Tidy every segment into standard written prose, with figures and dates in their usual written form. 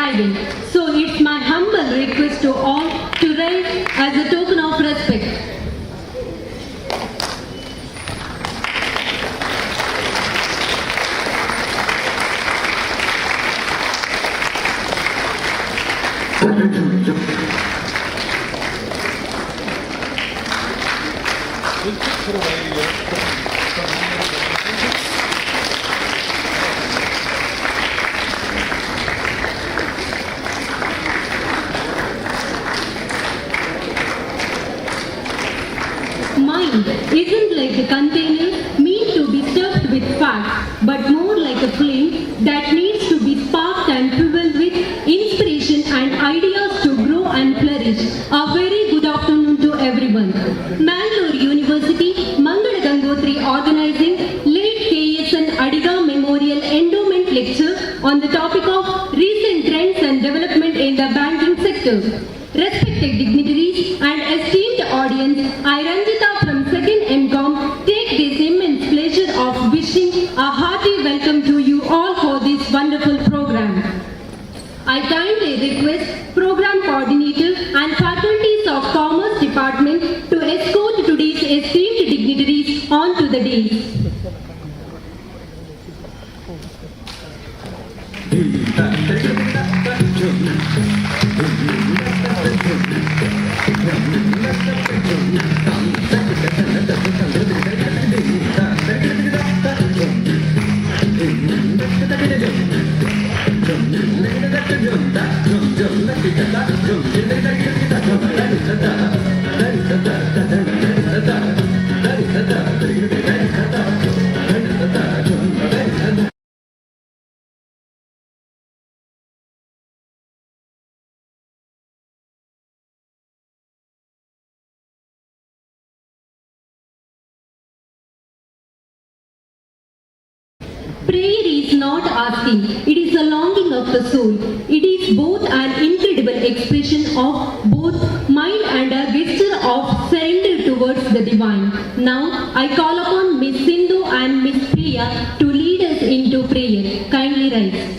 silent. So it's my humble request to all to rise as a token of respect. Mind isn't like a container meant to be stuffed with facts, but more like a flame that needs to be sparked and fueled with inspiration and ideas to grow and flourish. A very good afternoon to everyone. Mangalore University, Mangala Gangotri organizing late KSN Adiga Memorial Endowment Lecture on the topic of recent trends and development in the banking sector. Respected dignitaries and esteemed audience, I Ranjita from 2nd MCOM take this immense pleasure of wishing a hearty welcome to you all for this wonderful program. I kindly request Program Coordinator and faculties of Commerce Department to escort today's esteemed dignitaries onto the dais. Prayer is not asking, it is a longing of the soul. It is both an incredible expression of both mind and a gesture of surrender towards the divine. Now, I call upon Miss Sindhu and Miss Priya to lead us into prayer. Kindly rise.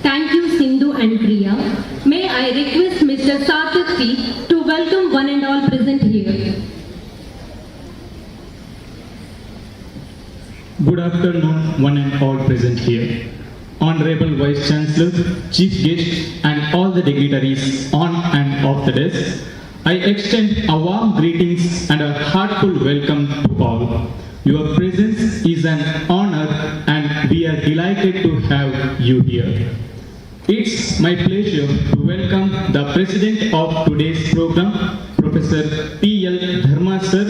Thank you, Sindhu and Priya. May I request Mr. Satyaki to welcome one and all present here. Good afternoon, one and all present here. Honorable Vice Chancellor, Chief Guest, and all the dignitaries on and off the desk, I extend a warm greetings and a heartfelt welcome to all. Your presence is an honor and we are delighted to have you here. It's my pleasure to welcome the President of today's program, Professor P.L. Dharma Sir,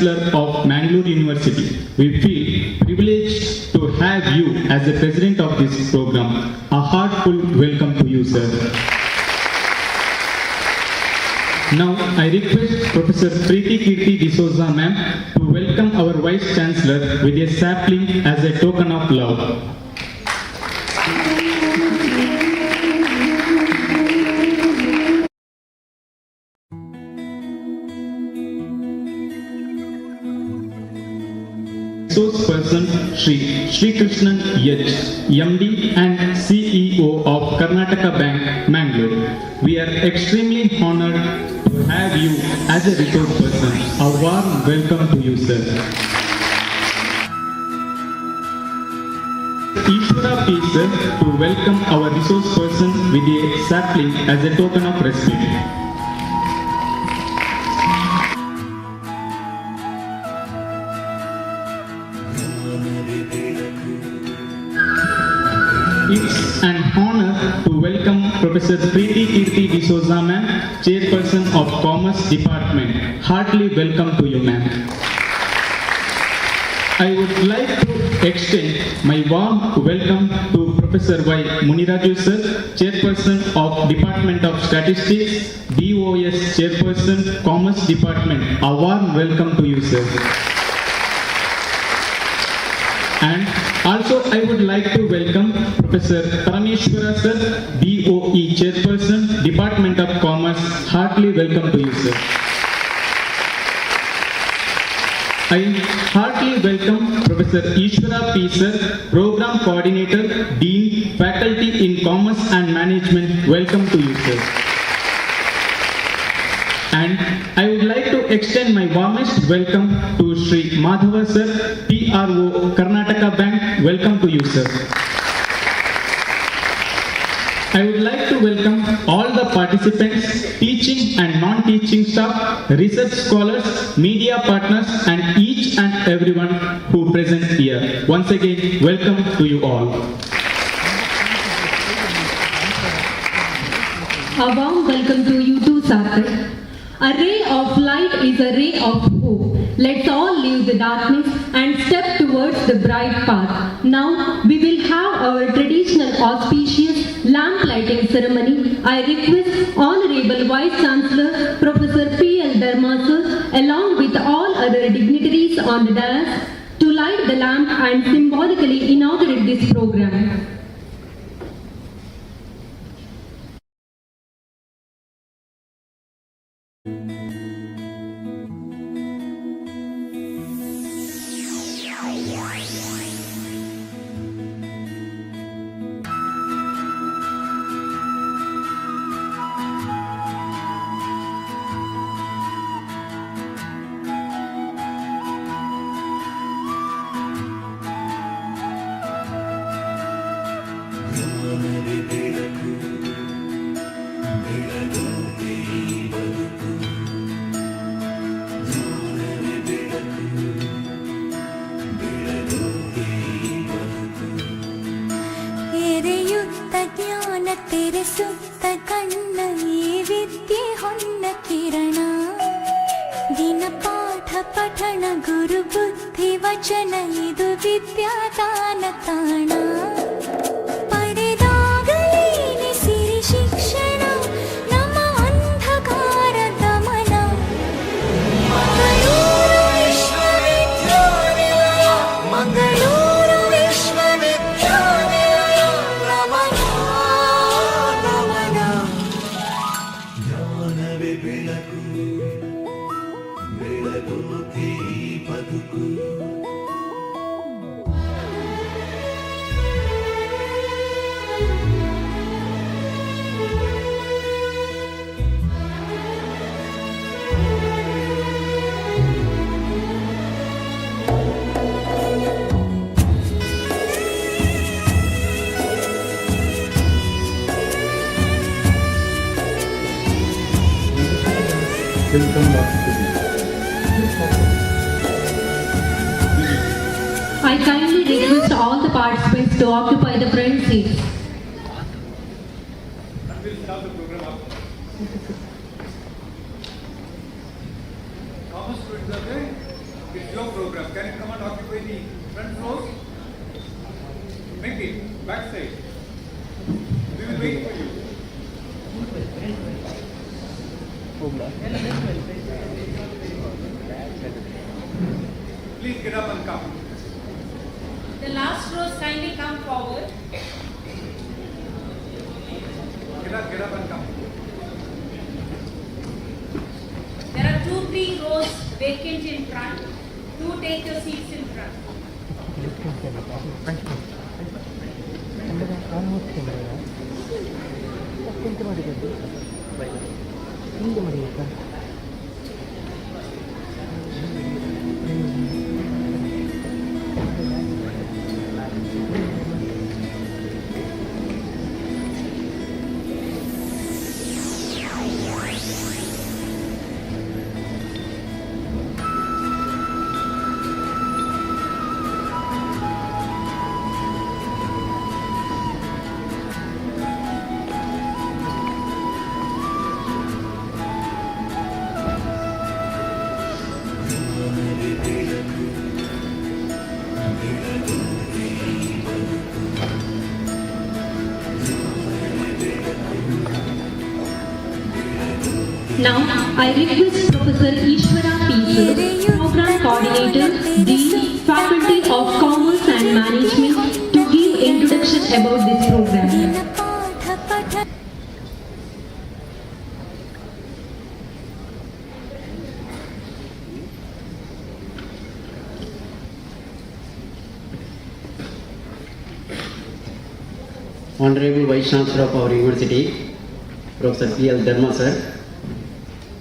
Chancellor of Mangalore University. We feel privileged to have you as the President of this program. A heartfelt welcome to you, sir. Now, I request Professor Preeti Kirti D'Souza ma'am to welcome our Vice Chancellor with a sapling as a token of love. Resource person Shri Srikrishnan MD and CEO of Karnataka Bank, Mangalore. We are extremely honored to have you as a resource person. A warm welcome to you, sir. Ishwara P. sir to welcome our resource person with a sapling as a token of respect. It's an honor to welcome Professor Preeti Kirti D'Souza ma'am, Chairperson of Commerce Department. Heartily welcome to you, ma'am. I would like to extend my warm welcome to Professor Y. Muniraju sir, Chairperson of Department of Statistics, DOS Chairperson, Commerce Department. A warm welcome to you, sir. And also I would like to welcome Professor Parameshwara sir, DOE Chairperson, Department of Commerce. Heartily welcome to you, sir. I heartily welcome Professor Ishwara P. sir, Program Coordinator, Dean, Faculty in Commerce and Management. Welcome to you, sir. And I would like to extend my warmest welcome to Sri Madhava sir, PRO, Karnataka Bank. Welcome to you, sir. I would like to welcome all the participants, teaching and non-teaching staff, research scholars, media partners, and each and everyone who present here. Once again, welcome to you all. A warm welcome to you too, Sarthak. A ray of light is a ray of hope. Let's all leave the darkness and step towards the bright path. Now we will have our traditional auspicious lamp lighting ceremony. I request Honorable Vice Chancellor Professor P.L. Dharma sir, along with all other dignitaries on the dais, to light the lamp and symbolically inaugurate this program. तेरे सुप्त कण्ण ये विद्ये होन्न किरण दिन पाठ पठन गुरु बुद्धि वचन इदु विद्यादान ताण पडेदागलेनि सिरि शिक्षण नम अंधकार दमन मंगळूरु विश्वविद्यालय मंगळूरु विश्वविद्यालय नमः I kindly request all the participants to occupy the front seats. Commerce students are there? Make it backside. We will wait for you. Please get up and come. The last rows kindly come forward. Get up and come. There are 2-3 rows vacant in front. Do take your seats in front. Now, I request Professor Ishwara P. Program Coordinator, Dean, Faculty of Commerce and Management, to give introduction about this program. Honorable Vice Chancellor of our University, Professor P.L. Dharma Sir,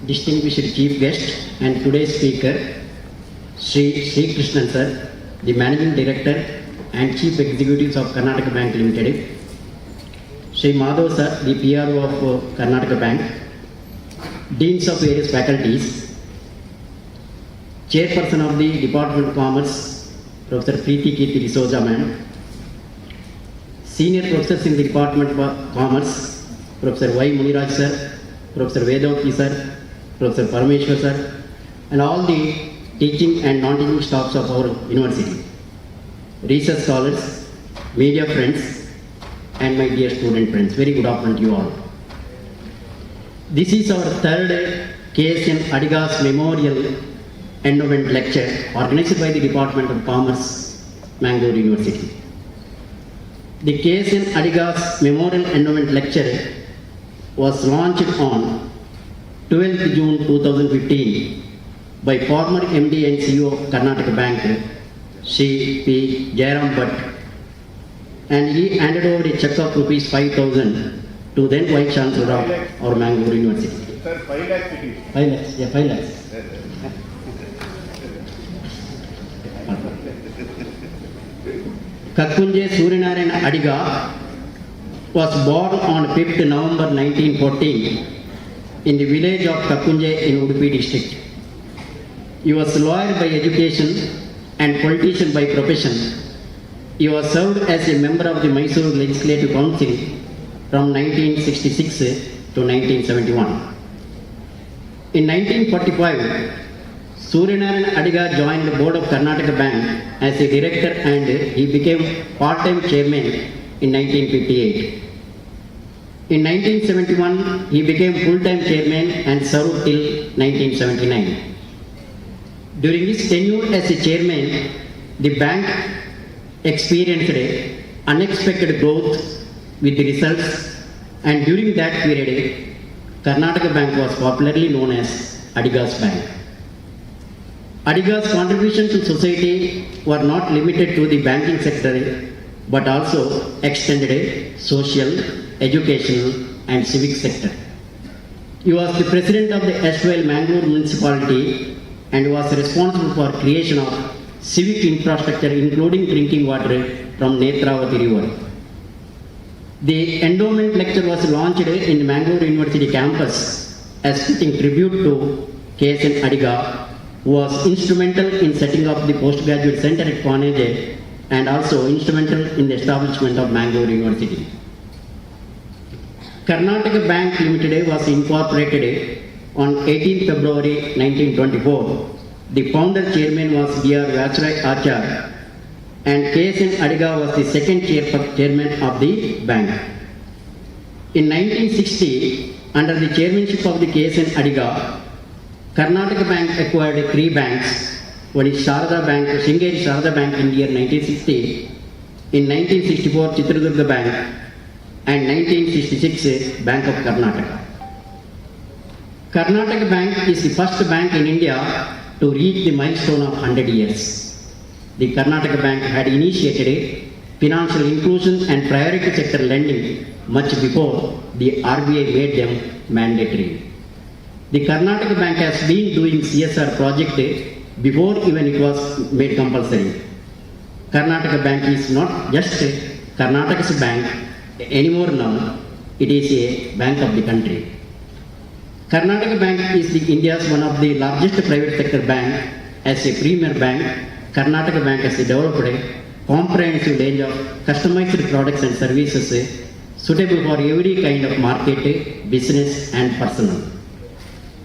distinguished Chief Guest and today's speaker, Srikrishnan Sir, the Managing Director and Chief Executives of Karnataka Bank Limited, Sri Madhav Sir, the PRO of Karnataka Bank, Deans of various faculties, Chairperson of the Department of Commerce, Professor Preeti Kirti D'Souza Ma'am, Senior Professors in the Department of Commerce, Professor Y. Muniraj Sir, Professor Vedavati Sir, Professor Parameshwar Sir, and all the teaching and non-teaching staffs of our university, research scholars, media friends, and my dear student friends. Very good afternoon to you all. This is our third KSN Adigas Memorial Endowment Lecture organized by the Department of Commerce, Mangalore University. The KSN Adigas Memorial Endowment Lecture was launched on 12th June 2015 by former MD and CEO of Karnataka Bank, Sri P. Jairam Bhatt, and he handed over a check of rupees 5,000 to then Vice Chancellor of our Mangalore University. Sir, 5 lakhs it is. 5 lakhs, yeah, 5 lakhs. Kakkunje Surinarayan Adiga was born on 5th November 1914 in the village of Kakkunje in Udupi district. He was lawyer by education and politician by profession. He was served as a member of the Mysore Legislative Council from 1966 to 1971. In 1945, Surinarayan Adiga joined the board of Karnataka Bank as a director and he became part-time chairman in 1958. In 1971, he became full-time chairman and served till 1979. During his tenure as a chairman, the bank experienced unexpected growth with the results, and during that period, Karnataka Bank was popularly known as Adigas Bank. Adiga's contribution to society were not limited to the banking sector but also extended social, educational and civic sector. He was the president of the erstwhile Mangalore municipality and was responsible for creation of civic infrastructure including drinking water from Netravati river. The endowment lecture was launched in the Mangalore University campus as fitting tribute to KSN Adiga, who was instrumental in setting up the postgraduate center at Kaneje and also instrumental in the establishment of Mangalore University. Karnataka Bank Limited was incorporated on 18 February 1924. The founder chairman was D.R. Vachrai Achar and KSN Adiga was the second chairman of the bank. In 1960, under the chairmanship of the KSN Adiga, Karnataka Bank acquired 3 banks. One is Sharada Bank, Sringeri Sharada Bank in year 1960, in 1964 Chitradurga Bank, and 1966 Bank of Karnataka. Karnataka Bank is the first bank in India to reach the milestone of 100 years. The Karnataka Bank had initiated financial inclusion and priority sector lending much before the RBI made them mandatory. The Karnataka Bank has been doing CSR project before even it was made compulsory. Karnataka Bank is not just Karnataka's bank anymore now, it is a bank of the country. Karnataka Bank is India's one of the largest private sector bank. As a premier bank, Karnataka Bank has developed a comprehensive range of customized products and services suitable for every kind of market, business and personal.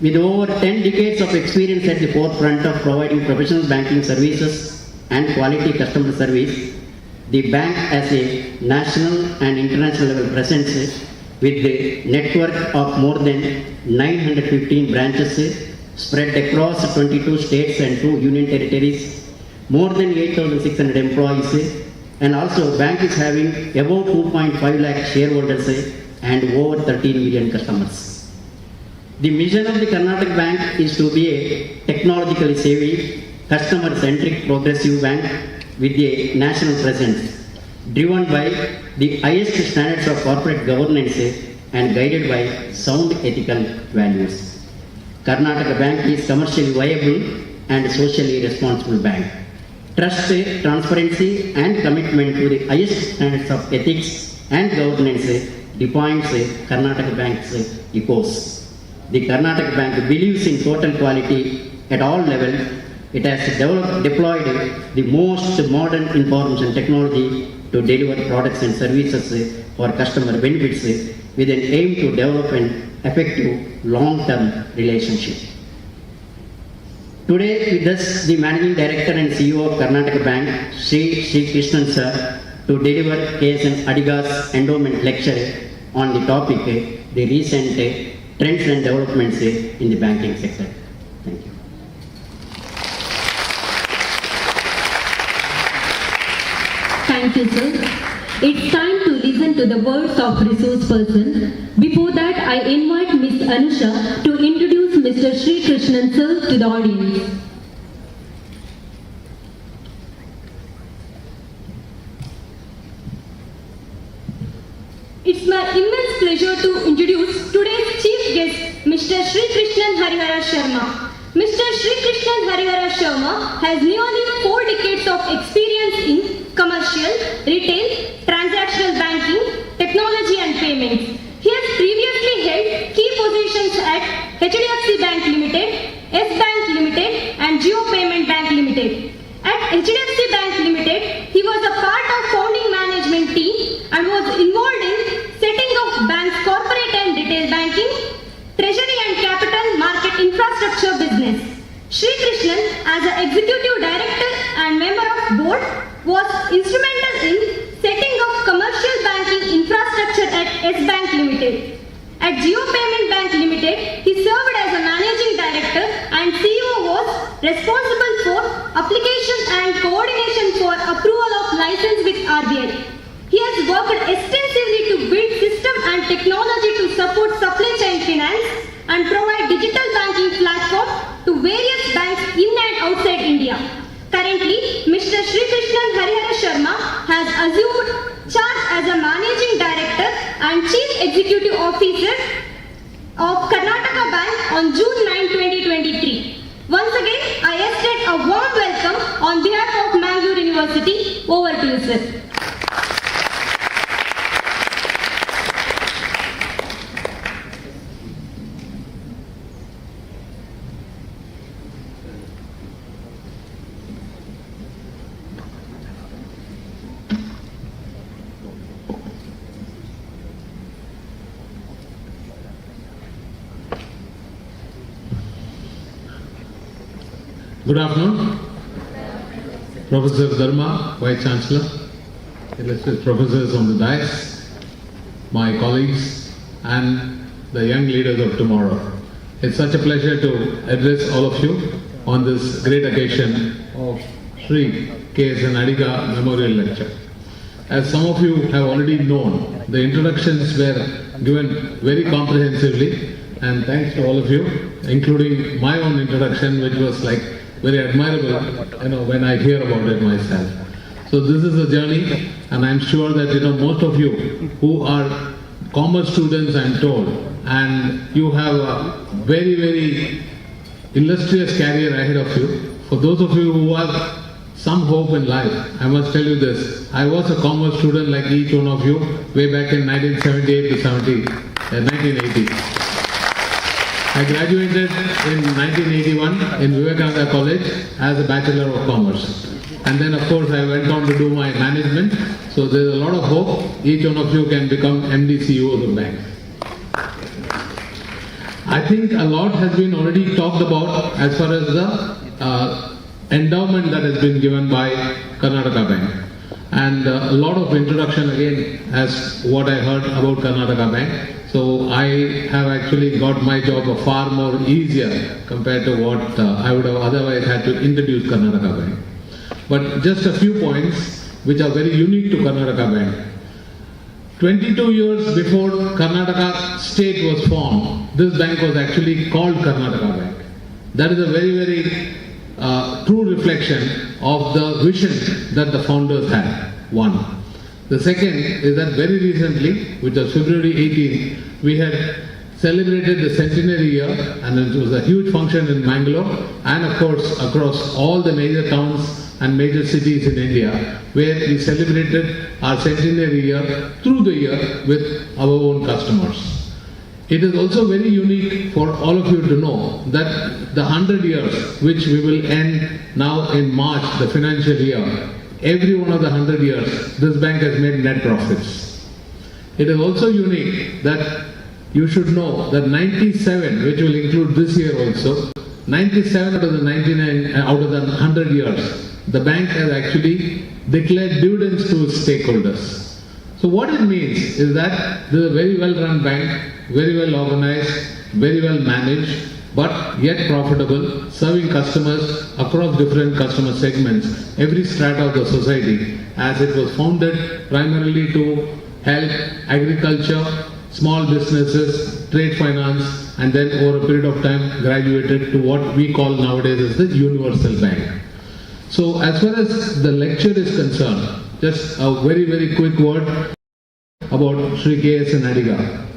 With over 10 decades of experience at the forefront of providing professional banking services and quality customer service, the bank has a national and international level presence with a network of more than 915 branches spread across 22 states and 2 union territories, more than 8,600 employees, and also bank is having about 2.5 lakh shareholders and over 13 million customers. The mission of the Karnataka Bank is to be a technologically savvy, customer-centric progressive bank with a national presence, driven by the highest standards of corporate governance and guided by sound ethical values. Karnataka Bank is commercially viable and socially responsible bank. Trust, transparency and commitment to the highest standards of ethics and governance defines Karnataka Bank's ethos. The Karnataka Bank believes in total quality at all levels. It has deployed the most modern information technology to deliver products and services for customer benefits with an aim to develop an effective long-term relationship. Today with us the Managing Director and CEO of Karnataka Bank, Srikrishnan sir, to deliver KSN Adiga's endowment lecture on the topic, the recent trends and developments in the banking sector. Thank you. Thank you, sir. It's time to listen to the words of resource person. Before that, I invite Ms. Anusha to introduce Mr. Srikrishnan sir to the audience. It's my immense pleasure to introduce today's chief guest, Mr. Srikrishnan Harihara Sharma. Mr. Srikrishnan Harihara Sharma has nearly 4 decades of experience in commercial, retail, transactional banking, technology and payments. He has previously held key positions at HDFC Bank Limited, S Bank Limited and Jio Payment Bank Limited. At HDFC Bank Limited, he was a part of founding management team and was involved in setting up bank's corporate and retail banking, treasury and capital market infrastructure business. Sri Krishnan, as an executive director and member of board, was instrumental in setting up commercial banking infrastructure at S Bank Limited. At Jio Payment Bank Limited, he served as a managing director and CEO was responsible for application and coordination for approval of license with RBI. He has worked extensively to build system and technology to support supply chain finance and provide digital banking platform to various banks in and outside India. Currently, Mr. Srikrishnan Harihara Sharma has assumed charge as a managing director and chief executive officer of Karnataka Bank on June 9, 2023. Once again, I extend a warm welcome on behalf of Mangalore University. Over to you, sir. Good afternoon. Professor Dharma, Vice Chancellor, illustrious professors on the dais, my colleagues, and the young leaders of tomorrow. It's such a pleasure to address all of you on this great occasion of Sri K.S. Adiga Memorial Lecture. As some of you have already known, the introductions were given very comprehensively, and thanks to all of you, including my own introduction, which was like very admirable, when I hear about it myself. So this is a journey, and I'm sure that most of you who are commerce students, I'm told, and you have a very, very illustrious career ahead of you. For those of you who have some hope in life, I must tell you this. I was a commerce student like each one of you way back in 1978 to 1980. I graduated in 1981 in Vivekananda College as a Bachelor of Commerce. And then of course I went on to do my management. So there's a lot of hope. Each one of you can become MD CEO of the bank. I think a lot has been already talked about as far as the endowment that has been given by Karnataka Bank. And a lot of introduction again as what I heard about Karnataka Bank. So I have actually got my job far more easier compared to what I would have otherwise had to introduce Karnataka Bank. But just a few points which are very unique to Karnataka Bank. 22 years before Karnataka state was formed, this bank was actually called Karnataka Bank. That is a very, very true reflection of the vision that the founders had, one. The second is that very recently, which was February 18, we had celebrated the centenary year, and it was a huge function in Mangalore and of course across all the major towns and major cities in India, where we celebrated our centenary year through the year with our own customers. It is also very unique for all of you to know that the 100 years, which we will end now in March, the financial year, every one of the 100 years, this bank has made net profits. It is also unique that you should know that 97, which will include this year also, 97 out of the 99, out of the 100 years, the bank has actually declared dividends to its stakeholders. So what it means is that this is a very well run bank, very well organized, very well managed, but yet profitable, serving customers across different customer segments, every strata of the society, as it was founded primarily to help agriculture, small businesses, trade finance, and then over a period of time graduated to what we call nowadays as the universal bank. So as far as the lecture is concerned, just a very, very quick word about Sri K.S. Adiga.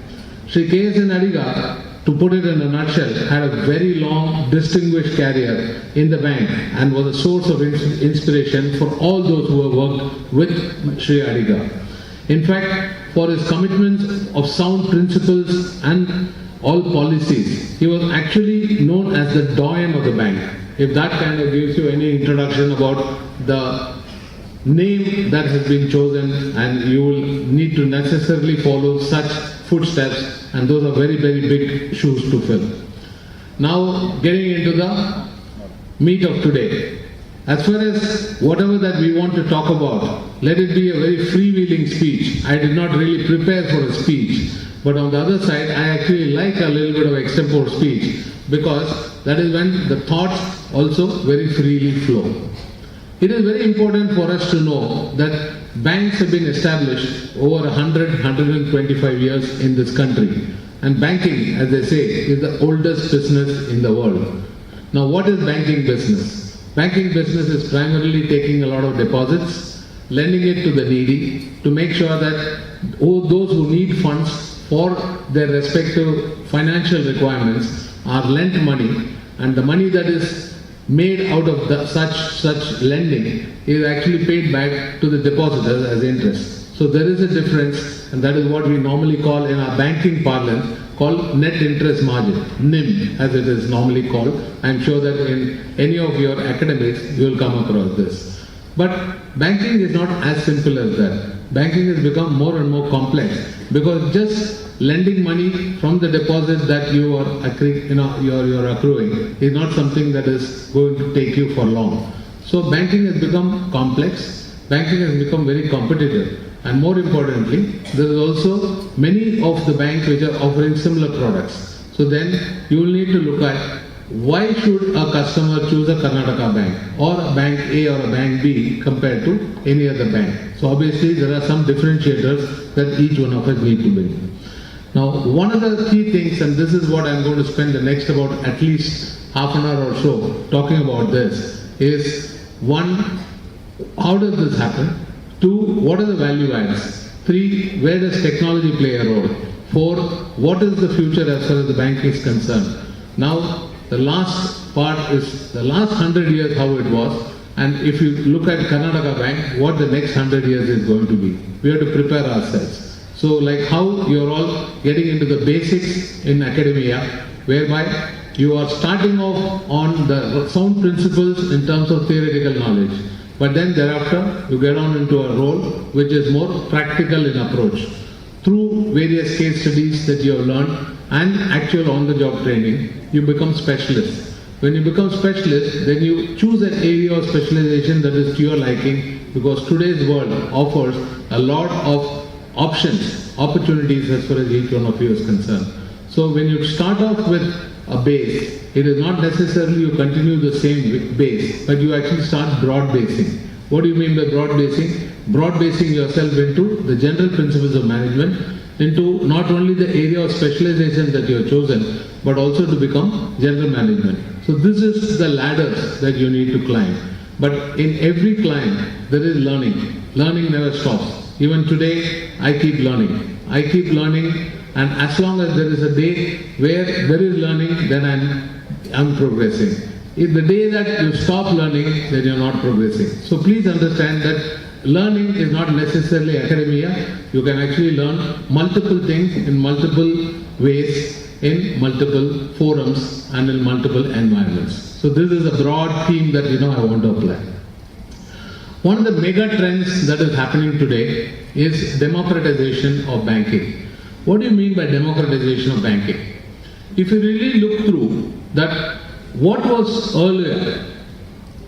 Sri K.S. Adiga, to put it in a nutshell, had a very long, distinguished career in the bank and was a source of inspiration for all those who have worked with Sri Adiga. In fact, for his commitments of sound principles and all policies, he was actually known as the doyen of the bank. If that kind of gives you any introduction about the name that has been chosen, and you will need to necessarily follow such footsteps, and those are very, very big shoes to fill. Now, getting into the meat of today. As far as whatever that we want to talk about, let it be a very freewheeling speech. I did not really prepare for a speech, but on the other side, I actually like a little bit of extempore speech, because that is when the thoughts also very freely flow. It is very important for us to know that banks have been established over 125 years in this country. And banking, as they say, is the oldest business in the world. Now, what is banking business? Banking business is primarily taking a lot of deposits, lending it to the needy, to make sure that those who need funds for their respective financial requirements are lent money, and the money that is made out of such lending is actually paid back to the depositors as interest. So there is a difference, and that is what we normally call in our banking parlance called net interest margin, NIM as it is normally called. I am sure that in any of your academics you will come across this. But banking is not as simple as that. Banking has become more and more complex, because just lending money from the deposit that you are accruing is not something that is going to take you for long. So banking has become complex, banking has become very competitive, and more importantly, there is also many of the banks which are offering similar products. So then you will need to look at why should a customer choose a Karnataka bank or a bank A or a bank B compared to any other bank. So obviously there are some differentiators that each one of us need to bring. Now one of the key things, and this is what I'm going to spend the next about at least half an hour or so talking about this, is one, how does this happen? Two, what are the value adds? Three, where does technology play a role? Four, what is the future as far as the bank is concerned? Now, the last part is the last 100 years how it was, and if you look at Karnataka Bank, what the next 100 years is going to be. We have to prepare ourselves. So like how you're all getting into the basics in academia, whereby you are starting off on the sound principles in terms of theoretical knowledge. But then thereafter, you get on into a role which is more practical in approach. Through various case studies that you have learned and actual on-the-job training, you become specialist. When you become specialist, then you choose an area of specialization that is to your liking, because today's world offers a lot of options, opportunities as far as each one of you is concerned. So when you start off with a base, it is not necessarily you continue the same base, but you actually start broad basing. What do you mean by broad basing? Broad basing yourself into the general principles of management, into not only the area of specialization that you have chosen, but also to become general management. So this is the ladders that you need to climb. But in every climb, there is learning. Learning never stops. Even today, I keep learning. I keep learning, and as long as there is a day where there is learning, then I'm progressing. If the day that you stop learning, then you're not progressing. So please understand that learning is not necessarily academia. You can actually learn multiple things in multiple ways, in multiple forums and in multiple environments. So this is a broad theme that I want to apply. One of the mega trends that is happening today is democratization of banking. What do you mean by democratization of banking? If you really look through that, what was earlier,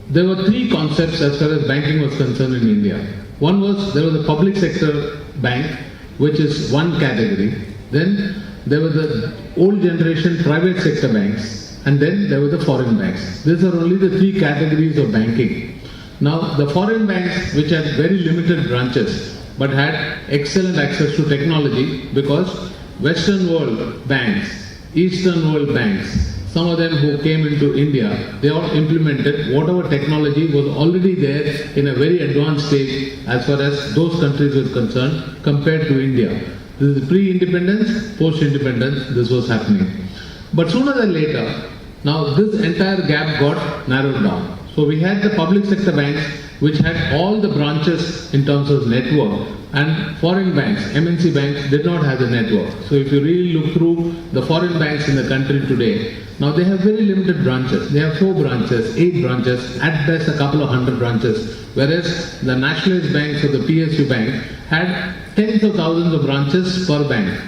there were three concepts as far as banking was concerned in India. One was, there was a public sector bank, which is one category. Then there were the old generation private sector banks, and then there were the foreign banks. These are only the three categories of banking. Now, the foreign banks, which had very limited branches, but had excellent access to technology, because Western world banks, Eastern world banks, some of them who came into India, they all implemented whatever technology was already there in a very advanced stage as far as those countries were concerned compared to India. This is pre-independence, post-independence, this was happening. But sooner than later, now this entire gap got narrowed down. So we had the public sector banks which had all the branches in terms of network, and foreign banks, MNC banks, did not have the network. So if you really look through the foreign banks in the country today, now they have very limited branches. They have 4 branches, 8 branches, at best a couple of hundred branches. Whereas the nationalized banks or the PSU bank had tens of thousands of branches per bank,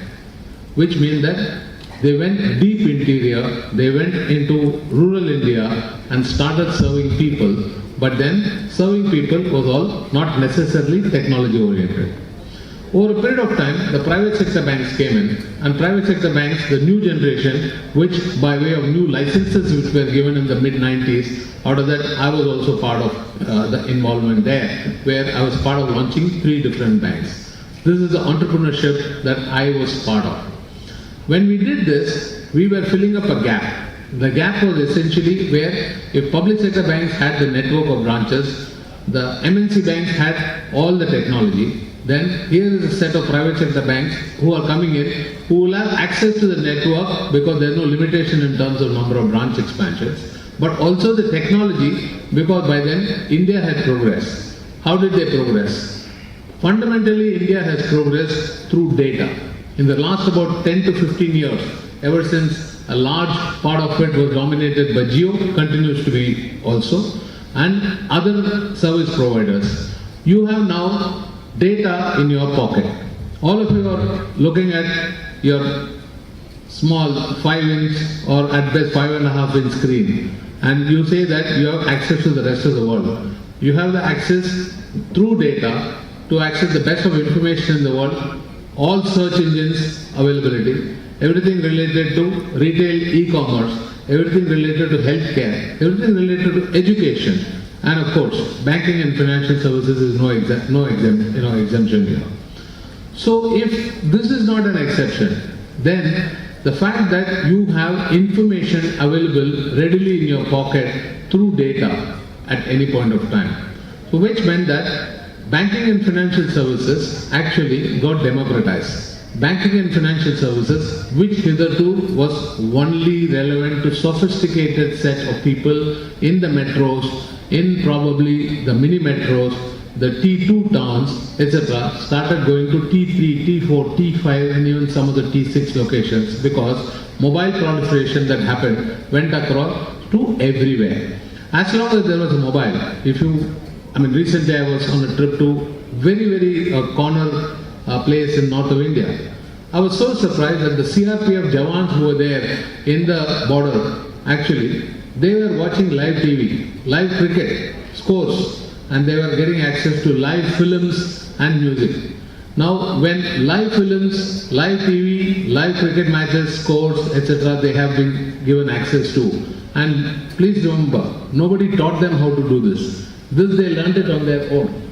which means that they went deep interior, they went into rural India and started serving people. But then serving people was all not necessarily technology oriented. Over a period of time, the private sector banks came in, and private sector banks, the new generation, which by way of new licenses which were given in the mid-90s, out of that I was also part of the involvement there, where I was part of launching 3 different banks. This is the entrepreneurship that I was part of. When we did this, we were filling up a gap. The gap was essentially where if public sector banks had the network of branches, the MNC banks had all the technology, then here is a set of private sector banks who are coming in, who will have access to the network because there is no limitation in terms of number of branch expansions, but also the technology, because by then India had progressed. How did they progress? Fundamentally, India has progressed through data. In the last about 10 to 15 years, ever since a large part of it was dominated by Jio, continues to be also, and other service providers. You have now data in your pocket. All of you are looking at your small 5-inch or at best 5.5-inch screen, and you say that you have access to the rest of the world. You have the access through data to access the best of information in the world, all search engines availability, everything related to retail e-commerce, everything related to healthcare, everything related to education, and of course, banking and financial services is no exemption here. So if this is not an exception, then the fact that you have information available readily in your pocket through data at any point of time, so which meant that banking and financial services actually got democratized. Banking and financial services, which hitherto was only relevant to sophisticated set of people in the metros, in probably the mini metros, the T2 towns, etc., started going to T3, T4, T5 and even some of the T6 locations, because mobile proliferation that happened went across to everywhere. As long as there was a mobile, recently I was on a trip to very corner place in north of India. I was so surprised that the CRPF Jawans who were there in the border, actually, they were watching live TV, live cricket, scores, and they were getting access to live films and music. Now, when live films, live TV, live cricket matches, scores, etc., they have been given access to. And please remember, nobody taught them how to do this. This they learned it on their own.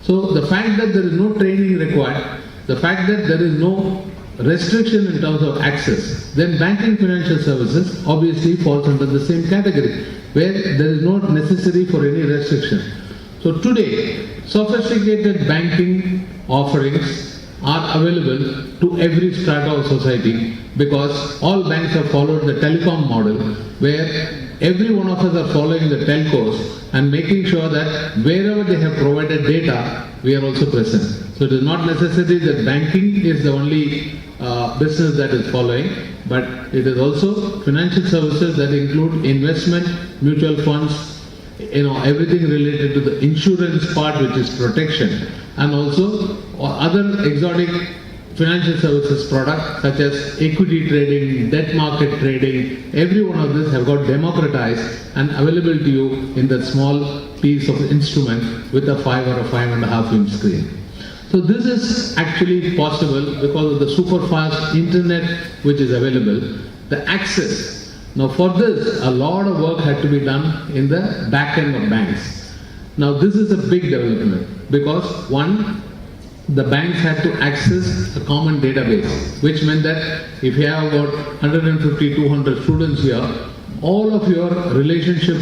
So the fact that there is no training required, the fact that there is no restriction in terms of access, then banking financial services obviously falls under the same category, where there is no necessary for any restriction. So today, sophisticated banking offerings are available to every strata of society, because all banks have followed the telecom model, where every one of us are following the telcos and making sure that wherever they have provided data, we are also present. So it is not necessary that banking is the only business that is following, but it is also financial services that include investment, mutual funds, everything related to the insurance part, which is protection, and also other exotic financial services products such as equity trading, debt market trading. Every one of these have got democratized and available to you in that small piece of instrument with a 5 or a 5.5-inch screen. So this is actually possible because of the super fast internet which is available, the access. Now for this, a lot of work had to be done in the back end of banks. Now this is a big development because one, the banks had to access a common database, which meant that if you have about 150, 200 students here, all of your relationship,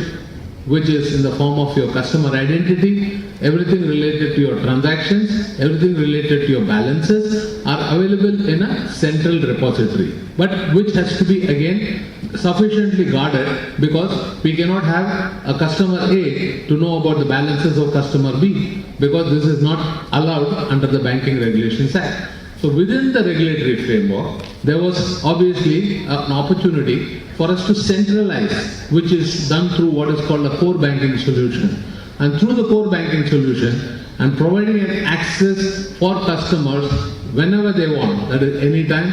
which is in the form of your customer identity, everything related to your transactions, everything related to your balances are available in a central repository, but which has to be again sufficiently guarded, because we cannot have a customer A to know about the balances of customer B, because this is not allowed under the Banking Regulations Act. So within the regulatory framework, there was obviously an opportunity for us to centralize, which is done through what is called a core banking solution. And through the core banking solution and providing an access for customers whenever they want, that is anytime,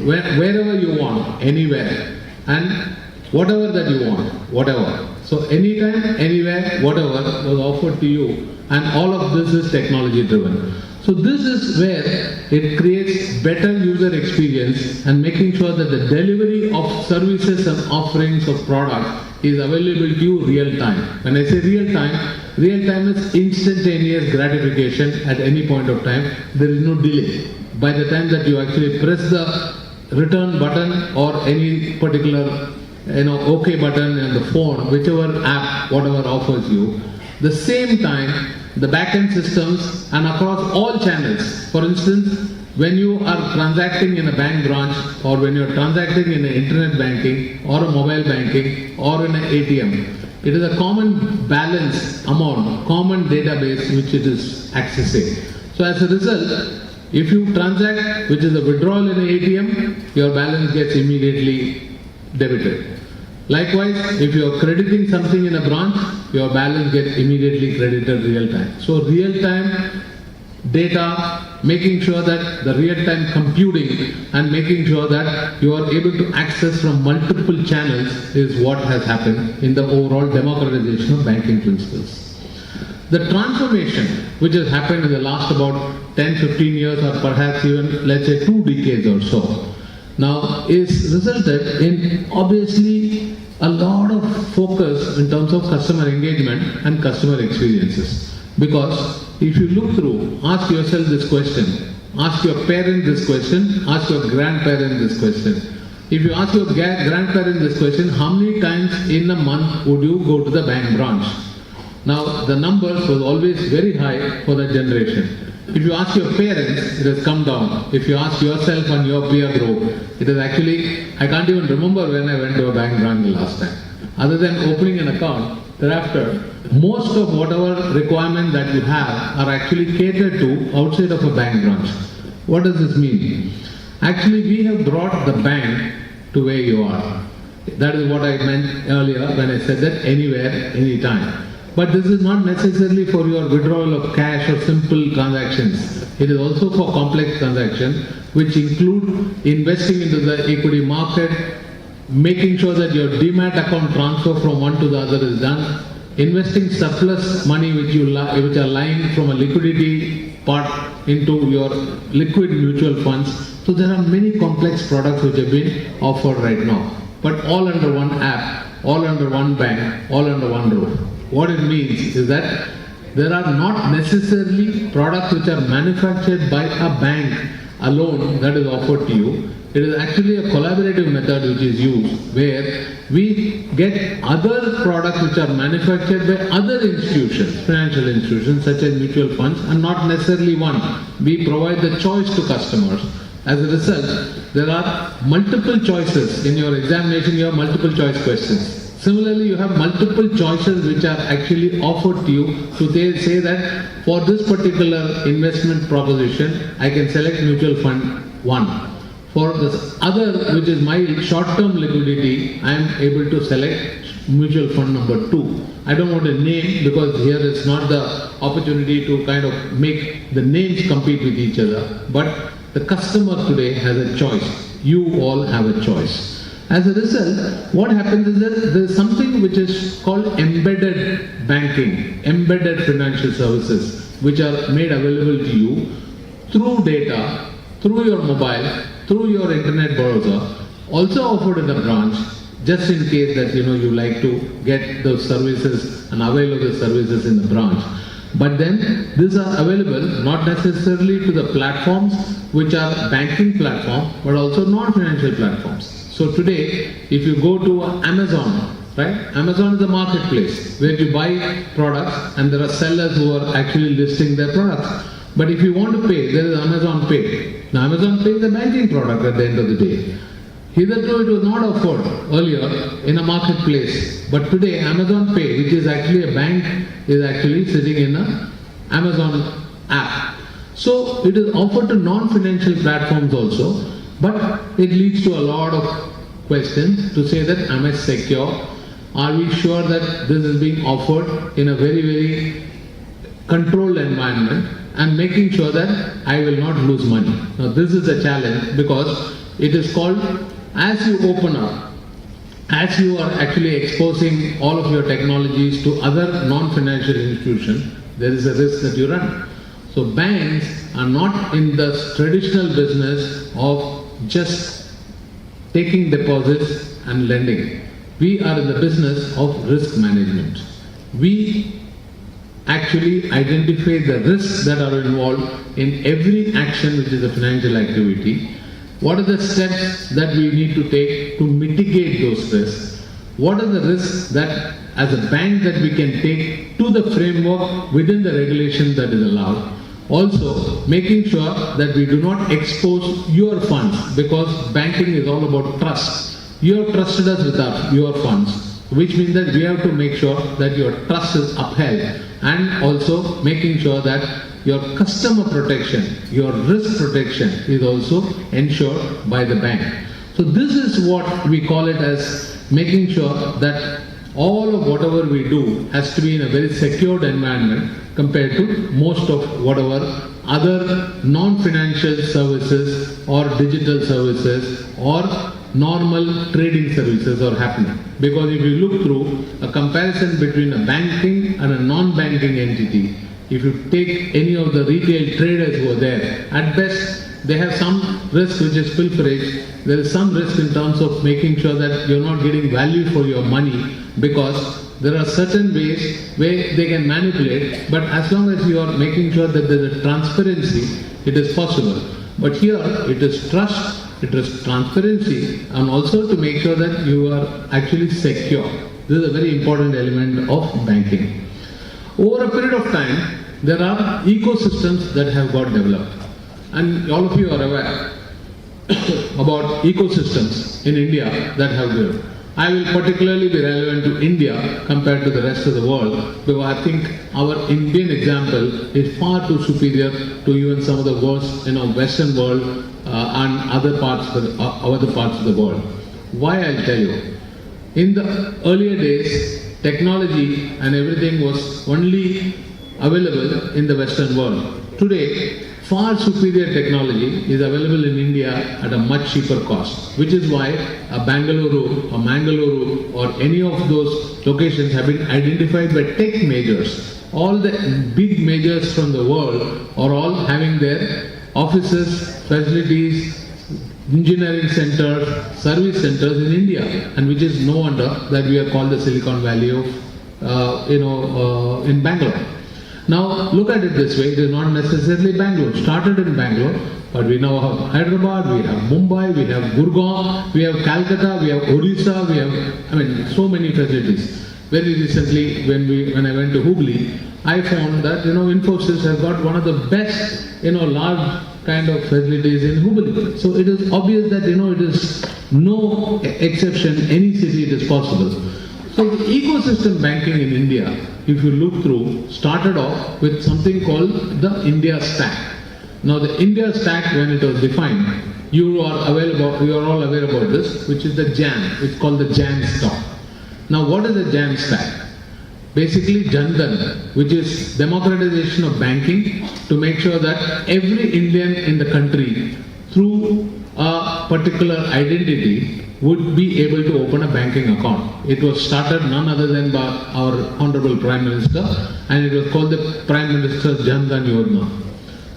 wherever you want, anywhere, and whatever that you want, whatever. So anytime, anywhere, whatever was offered to you, and all of this is technology driven. So this is where it creates better user experience and making sure that the delivery of services and offerings of products is available to you real time. When I say real time is instantaneous gratification at any point of time. There is no delay. By the time that you actually press the return button or any particular OK button on the phone, whichever app, whatever offers you, the same time the back-end systems and across all channels. For instance, when you are transacting in a bank branch, or when you are transacting in an internet banking or a mobile banking or in an ATM, it is a common balance amount, common database which it is accessing. So as a result, if you transact, which is a withdrawal in an ATM, your balance gets immediately debited. Likewise, if you are crediting something in a branch, your balance gets immediately credited real time. So real time data, making sure that the real-time computing and making sure that you are able to access from multiple channels is what has happened in the overall democratization of banking principles. The transformation which has happened in the last about 10-15 years or perhaps even let's say 2 decades or so now is resulted in obviously a lot of focus in terms of customer engagement and customer experiences. Because if you look through, ask yourself this question, ask your parent this question, ask your grandparent this question. If you ask your grandparent this question, how many times in a month would you go to the bank branch? Now the numbers was always very high for that generation. If you ask your parents, it has come down. If you ask yourself and your peer group, it is actually, I can't even remember when I went to a bank branch the last time. Other than opening an account, thereafter, most of whatever requirement that you have are actually catered to outside of a bank branch. What does this mean? Actually, we have brought the bank to where you are. That is what I meant earlier when I said that anywhere, anytime. But this is not necessarily for your withdrawal of cash or simple transactions. It is also for complex transactions which include investing into the equity market, making sure that your demat account transfer from one to the other is done, investing surplus money which are lying from a liquidity part into your liquid mutual funds. So there are many complex products which have been offered right now, but all under one app, all under one bank, all under one roof. What it means is that there are not necessarily products which are manufactured by a bank alone that is offered to you. It is actually a collaborative method which is used where we get other products which are manufactured by other institutions, financial institutions such as mutual funds, and not necessarily one. We provide the choice to customers. As a result, there are multiple choices. In your examination, you have multiple choice questions. Similarly, you have multiple choices which are actually offered to you. So they say that for this particular investment proposition, I can select mutual fund 1. For this other, which is my short-term liquidity, I am able to select mutual fund number 2. I don't want to name because here is not the opportunity to kind of make the names compete with each other. But the customer today has a choice. You all have a choice. As a result, what happens is that there is something which is called embedded banking, embedded financial services, which are made available to you through data, through your mobile, through your internet browser, also offered in the branch, just in case that you like to get those services and avail of the services in the branch. But then these are available not necessarily to the platforms which are banking platforms, but also non-financial platforms. So today, if you go to Amazon, right? Amazon is a marketplace where you buy products and there are sellers who are actually listing their products. But if you want to pay, there is Amazon Pay. Now Amazon Pay is a banking product at the end of the day. Hitherto it was not offered earlier in a marketplace. But today Amazon Pay, which is actually a bank, is actually sitting in an Amazon app. So it is offered to non-financial platforms also. But it leads to a lot of questions to say that am I secure? Are we sure that this is being offered in a very, very controlled environment and making sure that I will not lose money? Now this is a challenge because it is called, as you open up, as you are actually exposing all of your technologies to other non-financial institutions, there is a risk that you run. So banks are not in the traditional business of just taking deposits and lending. We are in the business of risk management. We actually identify the risks that are involved in every action which is a financial activity. What are the steps that we need to take to mitigate those risks? What are the risks that as a bank that we can take to the framework within the regulation that is allowed? Also, making sure that we do not expose your funds, because banking is all about trust. You have trusted us with your funds, which means that we have to make sure that your trust is upheld, and also making sure that your customer protection, your risk protection is also ensured by the bank. So this is what we call it as making sure that all of whatever we do has to be in a very secured environment compared to most of whatever other non-financial services or digital services or normal trading services are happening. Because if you look through a comparison between a banking and a non-banking entity, if you take any of the retail traders who are there, at best they have some risk which is pilferage. There is some risk in terms of making sure that you're not getting value for your money, because there are certain ways where they can manipulate, but as long as you are making sure that there is transparency, it is possible. But here it is trust, it is transparency, and also to make sure that you are actually secure. This is a very important element of banking. Over a period of time, there are ecosystems that have got developed. And all of you are aware about ecosystems in India that have grown. I will particularly be relevant to India compared to the rest of the world, because I think our Indian example is far too superior to even some of the worst Western world and other parts of the world. Why? I'll tell you. In the earlier days, technology and everything was only available in the Western world. Today, far superior technology is available in India at a much cheaper cost, which is why a Bangalore, a Mangaluru, or any of those locations have been identified by tech majors. All the big majors from the world are all having their offices, facilities, engineering centers, service centers in India, and which is no wonder that we are called the Silicon Valley of, in Bangalore. Now, look at it this way, it is not necessarily Bangalore. Started in Bangalore, but we now have Hyderabad, we have Mumbai, we have Gurgaon, we have Calcutta, we have Odisha, we have, so many facilities. Very recently, when I went to Hubli, I found that, Infosys has got one of the best, large kind of facilities in Hubli. So it is obvious that, it is no exception, any city it is possible. So the ecosystem banking in India, if you look through, started off with something called the India Stack. Now the India Stack, when it was defined, you are all aware about this, which is the JAM. It's called the JAM stock. Now what is the JAM Stack? Basically Jan Dhan, which is democratization of banking, to make sure that every Indian in the country, through a particular identity, would be able to open a banking account. It was started none other than by our Honorable Prime Minister, and it was called the Prime Minister's Jan Dhan Yojana.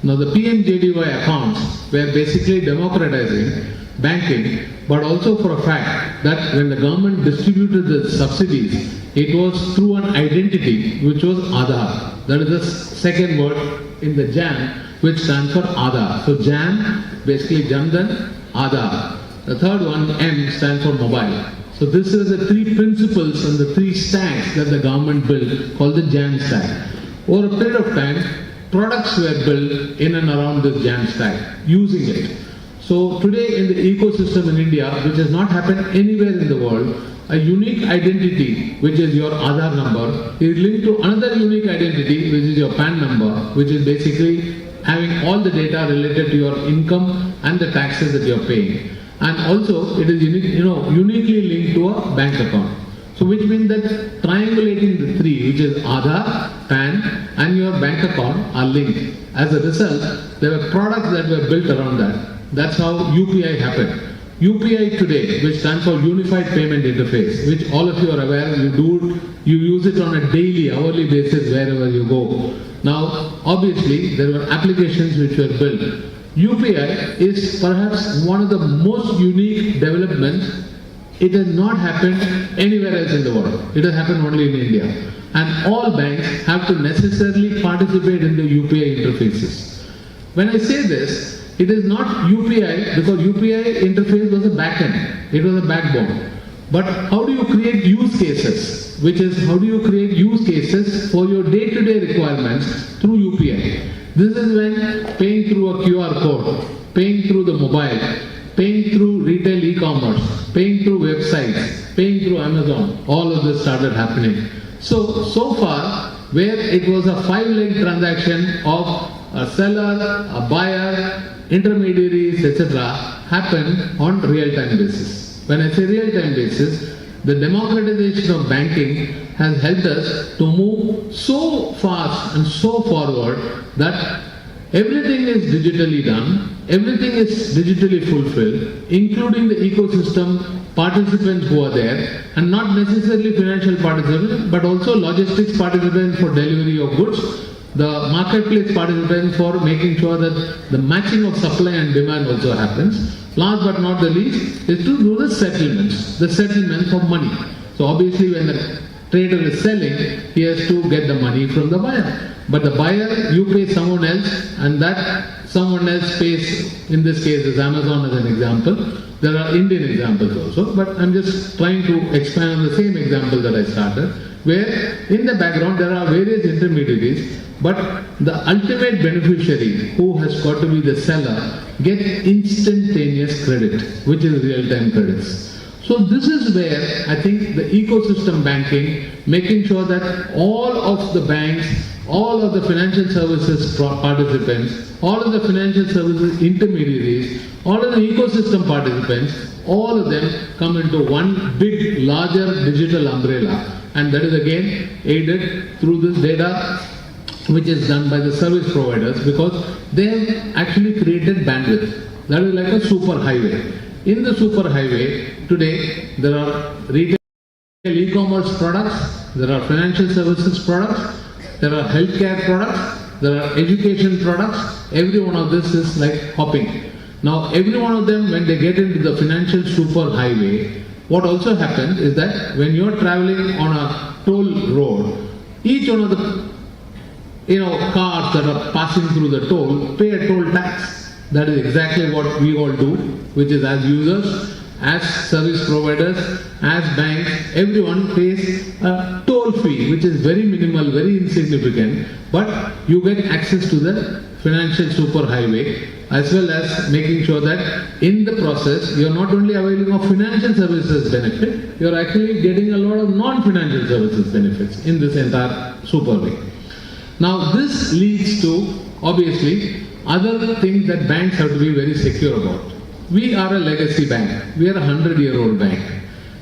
Now the PMJDY accounts were basically democratizing banking, but also for a fact that when the government distributed the subsidies, it was through an identity which was Aadhaar. That is the second word in the JAM, which stands for Aadhaar. So JAM, basically Jan Dhan, Aadhaar. The third one, M, stands for mobile. So this is the three principles and the three stacks that the government built, called the JAM stack. Over a period of time, products were built in and around this JAM stack, using it. So today in the ecosystem in India, which has not happened anywhere in the world, a unique identity, which is your Aadhaar number, is linked to another unique identity, which is your PAN number, which is basically having all the data related to your income and the taxes that you are paying. And also it is uniquely linked to a bank account. So which means that triangulating the three, which is Aadhaar, PAN and your bank account, are linked. As a result, there were products that were built around that. That's how UPI happened. UPI today, which stands for Unified Payment Interface, which all of you are aware, you use it on a daily, hourly basis wherever you go. Now, obviously, there were applications which were built. UPI is perhaps one of the most unique developments. It has not happened anywhere else in the world. It has happened only in India. And all banks have to necessarily participate in the UPI interfaces. When I say this, it is not UPI, because UPI interface was a backend. It was a backbone. But how do you create use cases? Which is, how do you create use cases for your day-to-day requirements through UPI? This is when paying through a QR code, paying through the mobile, paying through retail e-commerce, paying through websites, paying through Amazon, all of this started happening. So far, where it was a 5-leg transaction of a seller, a buyer, intermediaries, etc., happened on real-time basis. When I say real-time basis, the democratization of banking has helped us to move so fast and so forward that Everything is digitally done, everything is digitally fulfilled, including the ecosystem participants who are there, and not necessarily financial participants, but also logistics participants for delivery of goods, the marketplace participants for making sure that the matching of supply and demand also happens. Last but not the least is to do the settlements of money. So obviously when the trader is selling, he has to get the money from the buyer. But the buyer, you pay someone else, and that someone else pays, in this case is Amazon as an example. There are Indian examples also, but I'm just trying to expand on the same example that I started, where in the background there are various intermediaries, but the ultimate beneficiary, who has got to be the seller, get instantaneous credit, which is real-time credits. So this is where I think the ecosystem banking, making sure that all of the banks, all of the financial services participants, all of the financial services intermediaries, all of the ecosystem participants, all of them come into one big, larger digital umbrella. And that is again aided through this data which is done by the service providers, because they have actually created bandwidth. That is like a super highway. In the super highway, today there are retail e-commerce products, there are financial services products, there are healthcare products, there are education products. Every one of this is like hopping. Now every one of them, when they get into the financial super highway, what also happens is that when you are traveling on a toll road, each one of the cars that are passing through the toll pay a toll tax. That is exactly what we all do, which is as users, as service providers, as banks, everyone pays a toll fee, which is very minimal, very insignificant, but you get access to the financial superhighway, as well as making sure that in the process, you are not only availing of financial services benefit, you are actually getting a lot of non-financial services benefits in this entire superway. Now this leads to, obviously, other things that banks have to be very secure about. We are a legacy bank. We are a 100-year-old bank.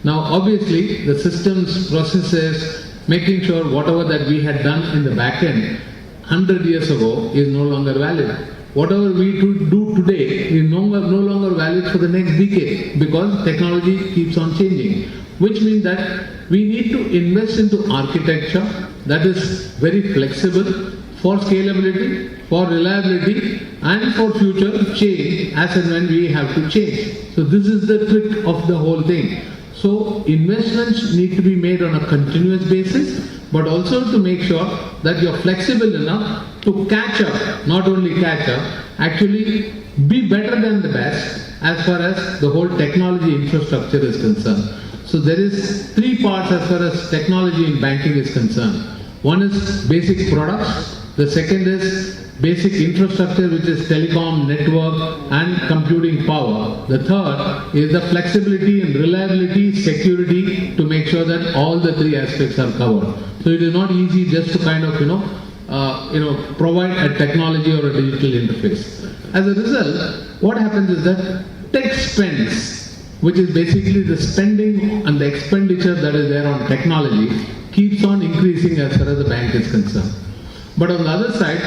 Now, obviously, the systems, processes, making sure whatever that we had done in the back end 100 years ago is no longer valid. Whatever we do today is no longer valid for the next decade, because technology keeps on changing. Which means that we need to invest into architecture that is very flexible, for scalability, for reliability, and for future change as and when we have to change. So this is the trick of the whole thing. So investments need to be made on a continuous basis, but also to make sure that you're flexible enough to catch up, not only catch up, actually be better than the best as far as the whole technology infrastructure is concerned. So there is three parts as far as technology in banking is concerned. One is basic products. The second is basic infrastructure, which is telecom, network and computing power. The third is the flexibility and reliability, security, to make sure that all the three aspects are covered. So it is not easy just to kind of provide a technology or a digital interface. As a result, what happens is that tech spends, which is basically the spending and the expenditure that is there on technology, keeps on increasing as far as the bank is concerned. But on the other side,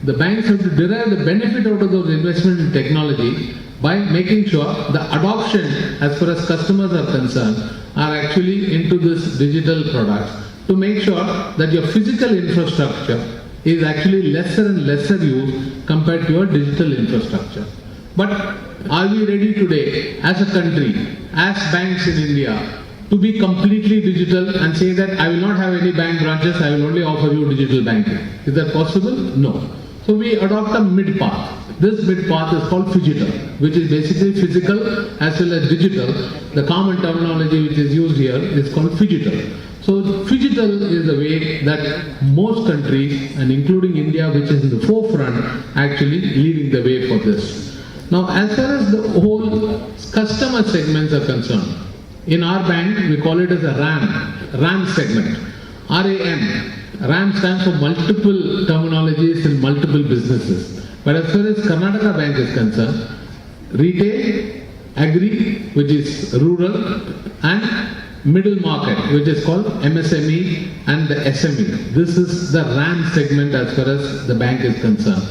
the banks have to derive the benefit out of those investments in technology by making sure the adoption as far as customers are concerned are actually into this digital products, to make sure that your physical infrastructure is actually lesser and lesser used compared to your digital infrastructure. But are we ready today as a country, as banks in India, to be completely digital and say that I will not have any bank branches, I will only offer you digital banking? Is that possible? No. So we adopt a mid-path. This mid-path is called phygital, which is basically physical as well as digital. The common terminology which is used here is called phygital. So phygital is the way that most countries, and including India, which is in the forefront, actually leading the way for this. Now, as far as the whole customer segments are concerned, in our bank, we call it as a RAM segment, RAM. RAM stands for multiple terminologies in multiple businesses. But as far as Karnataka Bank is concerned, retail, agri, which is rural, and middle market, which is called MSME and the SME. This is the RAM segment as far as the bank is concerned.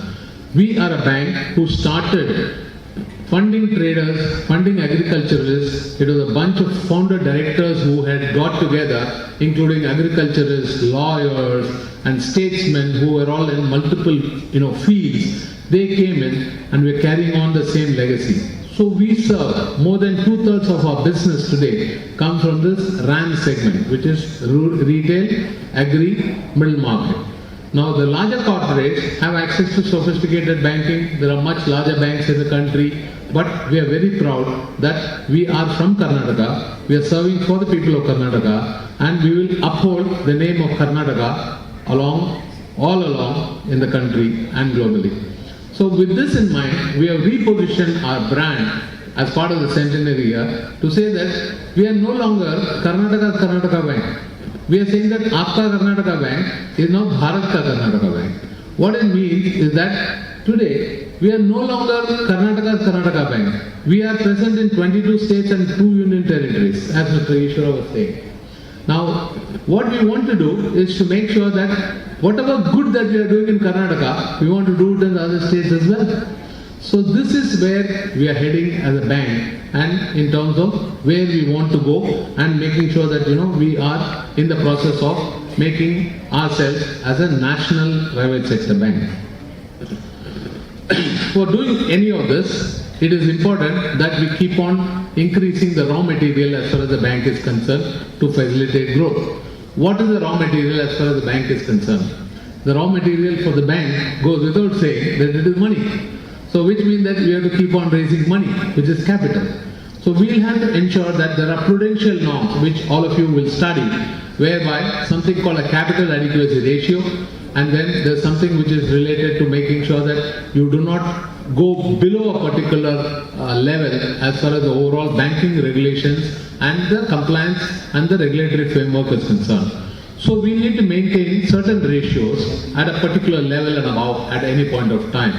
We are a bank who started funding traders, funding agriculturalists. It was a bunch of founder directors who had got together, including agriculturists, lawyers, and statesmen who were all in multiple, fields. They came in and we're carrying on the same legacy. So we serve more than 2/3 of our business today comes from this RAM segment, which is retail, agri, middle market. Now the larger corporates have access to sophisticated banking. There are much larger banks in the country, but we are very proud that we are from Karnataka. We are serving for the people of Karnataka, and we will uphold the name of Karnataka all along in the country and globally. So with this in mind, we have repositioned our brand as part of the centenary year to say that we are no longer Karnataka Bank. We are saying that Aapka Karnataka Bank is now Bharat Ka Karnataka Bank. What it means is that today we are no longer Karnataka Bank. We are present in 22 states and 2 union territories, as Mr. Ishwara was saying. Now, what we want to do is to make sure that whatever good that we are doing in Karnataka, we want to do it in the other states as well. So this is where we are heading as a bank, and in terms of where we want to go, and making sure that we are in the process of making ourselves as a national private sector bank. For doing any of this, it is important that we keep on increasing the raw material as far as the bank is concerned to facilitate growth. What is the raw material as far as the bank is concerned? The raw material for the bank goes without saying that it is money. So which means that we have to keep on raising money, which is capital. So we'll have to ensure that there are prudential norms, which all of you will study, whereby something called a capital adequacy ratio, and then there's something which is related to making sure that you do not go below a particular level as far as the overall banking regulations and the compliance and the regulatory framework is concerned. So we need to maintain certain ratios at a particular level and above at any point of time.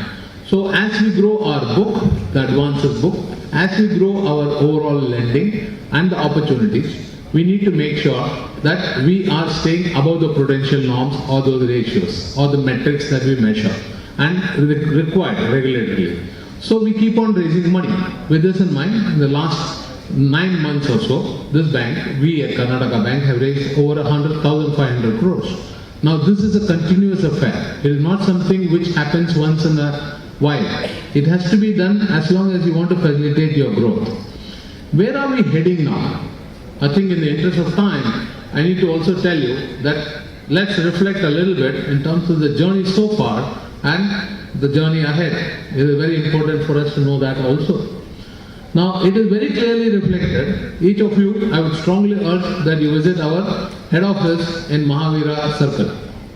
So as we grow our book, the advances book, as we grow our overall lending and the opportunities, we need to make sure that we are staying above the prudential norms or those ratios or the metrics that we measure and required regulatorily. So we keep on raising money. With this in mind, in the last 9 months or so, this bank, we at Karnataka Bank, have raised over 1,500 crores. Now this is a continuous affair. It is not something which happens once in a while. It has to be done as long as you want to facilitate your growth. Where are we heading now? I think in the interest of time, I need to also tell you that let's reflect a little bit in terms of the journey so far and the journey ahead. It is very important for us to know that also. Now, it is very clearly reflected. Each of you, I would strongly urge that you visit our head office in Mahavira Circle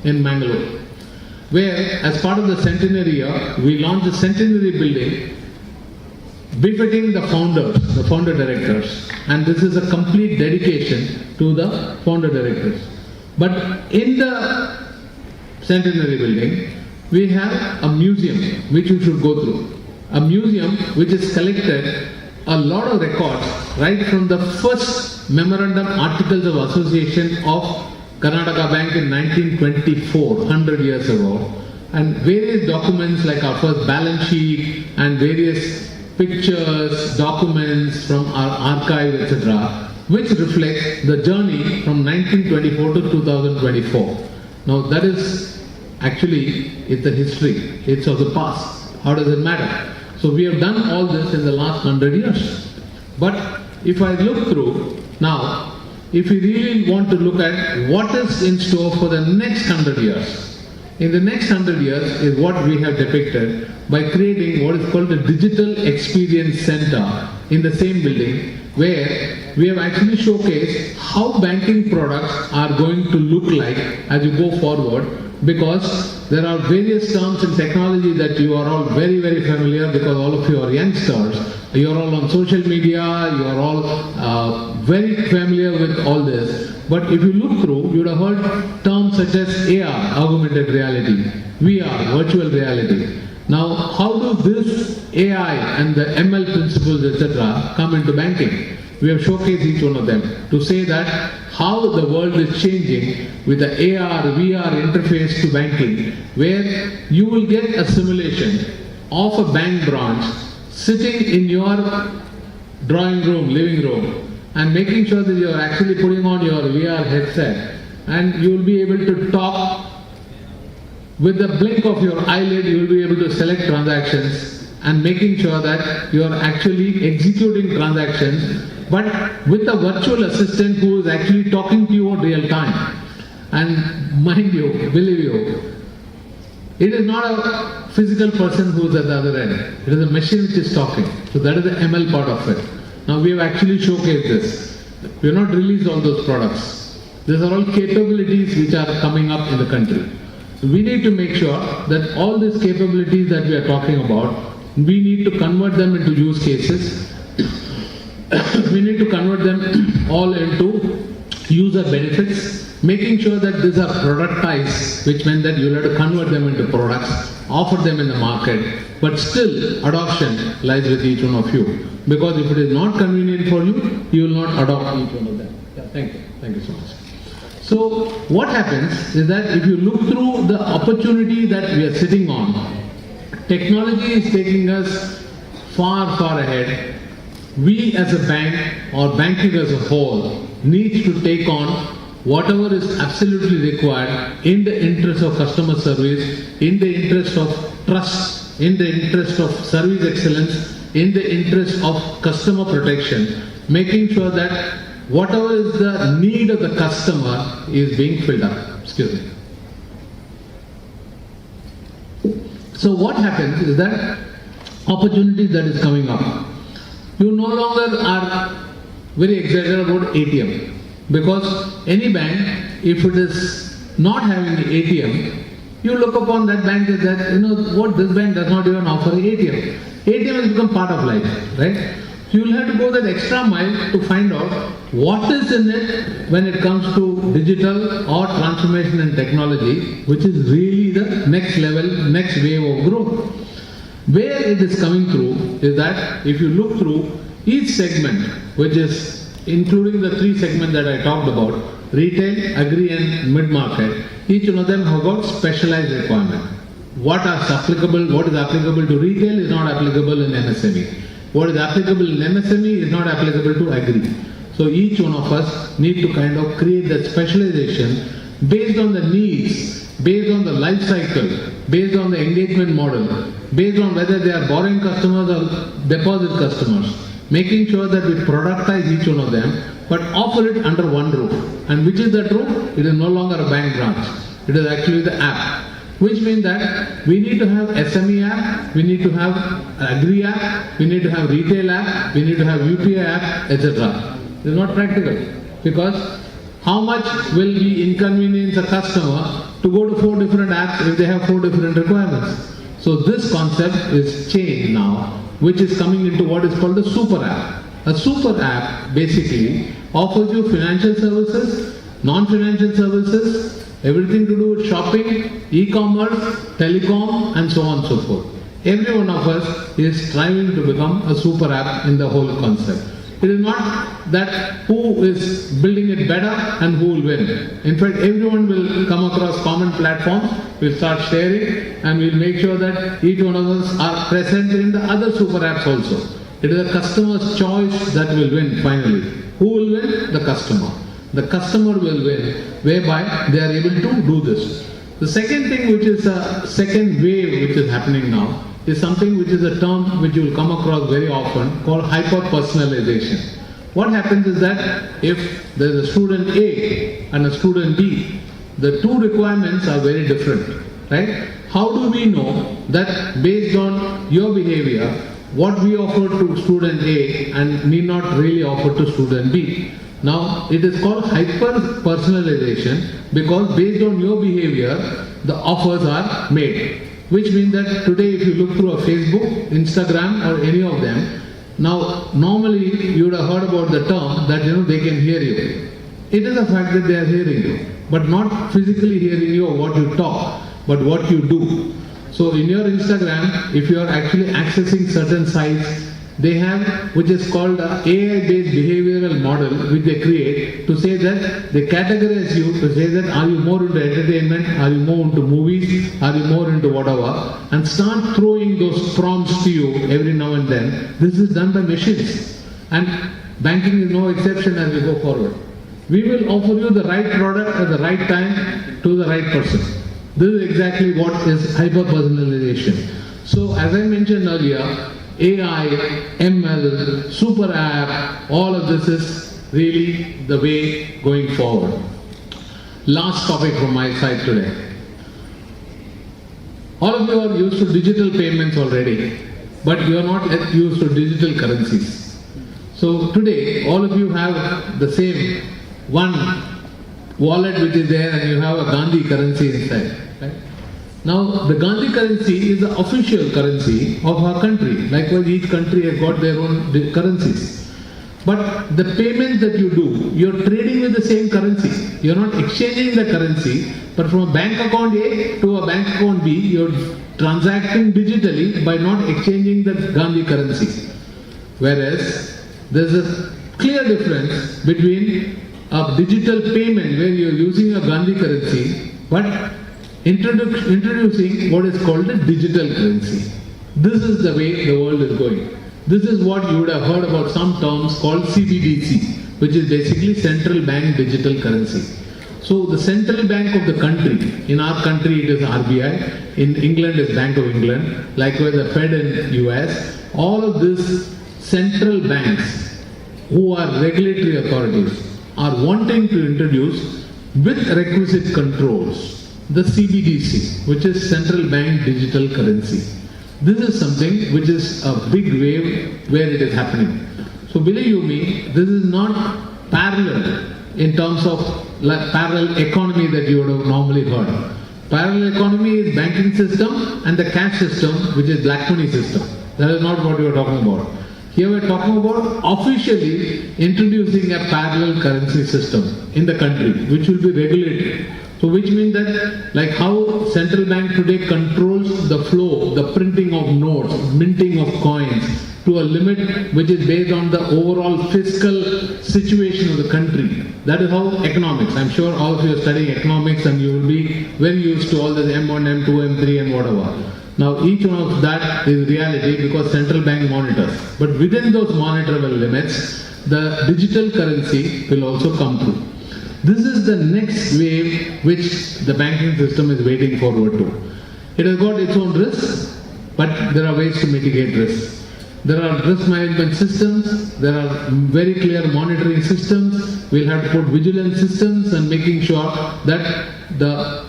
in Mangalore, where as part of the centenary year, we launched a centenary building befitting the founders, the founder directors. And this is a complete dedication to the founder directors. But in the centenary building, we have a museum which you should go through. A museum which has collected a lot of records right from the first memorandum articles of association of Karnataka Bank in 1924, 100 years ago, and various documents like our first balance sheet and various pictures, documents from our archive, etc., which reflect the journey from 1924 to 2024. Now that is actually, it's the history, it's of the past. How does it matter? So we have done all this in the last 100 years. But if I look through now, if we really want to look at what is in store for the next 100 years, in the next 100 years is what we have depicted by creating what is called a digital experience center in the same building, where we have actually showcased how banking products are going to look like as you go forward, because there are various terms in technology that you are all very, very familiar, because all of you are youngsters. You are all on social media, you are all very familiar with all this. But if you look through, you would have heard terms such as AR, augmented reality, VR, virtual reality. Now, how do this AI and the ML principles, etc., come into banking? we have showcased each one of them to say that how the world is changing with the AR, VR interface to banking, where you will get a simulation of a bank branch sitting in your drawing room, living room, and making sure that you are actually putting on your VR headset, and you will be able to talk with the blink of your eyelid. You will be able to select transactions and making sure that you are actually executing transactions, but with a virtual assistant who is actually talking to you in real time. And mind you, believe you, it is not a physical person who is at the other end. It is a machine which is talking. So that is the ML part of it. Now we have actually showcased this. We have not released all those products. These are all capabilities which are coming up in the country. So we need to make sure that all these capabilities that we are talking about, we need to convert them into use cases. We need to convert them all into user benefits, making sure that these are productized, which meant that you'll have to convert them into products, offer them in the market, but still adoption lies with each one of you. Because if it is not convenient for you, you will not adopt each one of them. Yeah, thank you. Thank you so much. So what happens is that if you look through the opportunity that we are sitting on, technology is taking us far, far ahead. We as a bank or banking as a whole needs to take on whatever is absolutely required in the interest of customer service, in the interest of trust, in the interest of service excellence, in the interest of customer protection, making sure that whatever is the need of the customer is being filled up. Excuse me. So what happens is that opportunity that is coming up, you no longer are very excited about ATM, because any bank, if it is not having the ATM, you look upon that bank as that, what, this bank does not even offer ATM. ATM has become part of life, right? So you will have to go that extra mile to find out what is in it when it comes to digital or transformation and technology, which is really the next level, next wave of growth. Where it is coming through is that if you look through each segment, which is including the three segments that I talked about, retail, agri and mid-market, each one of them have got specialized requirement. What is applicable to retail is not applicable in MSME. What is applicable in MSME is not applicable to agri. So each one of us need to kind of create that specialization based on the needs, based on the life cycle, based on the engagement model, based on whether they are borrowing customers or deposit customers, making sure that we productize each one of them, but offer it under one roof. And which is that roof? It is no longer a bank branch. It is actually the app. Which means that we need to have SME app, we need to have agri app, we need to have retail app, we need to have UPI app, etc. It is not practical, because how much will we inconvenience a customer to go to 4 different apps if they have 4 different requirements? So this concept is changed now, which is coming into what is called a super app. A super app basically offers you financial services, non-financial services, everything to do with shopping, e-commerce, telecom, and so on and so forth. Every one of us is striving to become a super app in the whole concept. It is not that who is building it better and who will win. In fact, everyone will come across common platforms, we'll start sharing, and we'll make sure that each one of us are present in the other super apps also. It is the customer's choice that will win finally. Who will win? The customer. The customer will win, whereby they are able to do this. The second thing, which is a second wave which is happening now, is something which is a term which you will come across very often, called hyper-personalization. What happens is that if there is a student A and a student B, the two requirements are very different, right? How do we know that based on your behavior, what we offer to student A and need not really offer to student B? Now, it is called hyper-personalization because based on your behavior, the offers are made. Which means that today if you look through a Facebook, Instagram or any of them, now normally you would have heard about the term that they can hear you. It is a fact that they are hearing you, but not physically hearing you or what you talk, but what you do. So in your Instagram, if you are actually accessing certain sites they have, which is called a AI-based behavioral model, which they create to say that they categorize you to say that are you more into entertainment, are you more into movies, are you more into whatever, and start throwing those prompts to you every now and then. This is done by machines, and banking is no exception as we go forward. We will offer you the right product at the right time to the right person. This is exactly what is hyper-personalization. So as I mentioned earlier, AI, ML, super app, all of this is really the way going forward. Last topic from my side today. All of you are used to digital payments already, but you are not yet used to digital currencies. So today, all of you have the same one wallet which is there, and you have a Gandhi currency inside. Right? Now, the Gandhi currency is the official currency of our country. Likewise, each country has got their own currencies. But the payments that you do, you're trading with the same currency. You're not exchanging the currency, but from a bank account A to a bank account B, you're transacting digitally by not exchanging the Gandhi currency. Whereas, there's a clear difference between a digital payment where you're using a Gandhi currency, but introducing what is called a digital currency. This is the way the world is going. This is what you would have heard about some terms called CBDC, which is basically central bank digital currency. So the central bank of the country, in our country it is RBI, in England is Bank of England, likewise the Fed in US, all of these central banks who are regulatory authorities are wanting to introduce with requisite controls the CBDC, which is central bank digital currency. This is something which is a big wave where it is happening. So believe you me, this is not parallel in terms of parallel economy that you would have normally heard. Parallel economy is banking system and the cash system, which is black money system. That is not what we are talking about. Here we are talking about officially introducing a parallel currency system in the country, which will be regulated. So which means that like how central bank today controls the flow, the printing of notes, minting of coins to a limit which is based on the overall fiscal situation of the country. That is how economics. I'm sure all of you are studying economics and you will be very used to all this M1, M2, M3 and whatever. Now each one of that is reality because central bank monitors. But within those monitorable limits, the digital currency will also come through. This is the next wave which the banking system is waiting forward to. It has got its own risks, but there are ways to mitigate risks. There are risk management systems, there are very clear monitoring systems. We'll have to put vigilance systems and making sure that the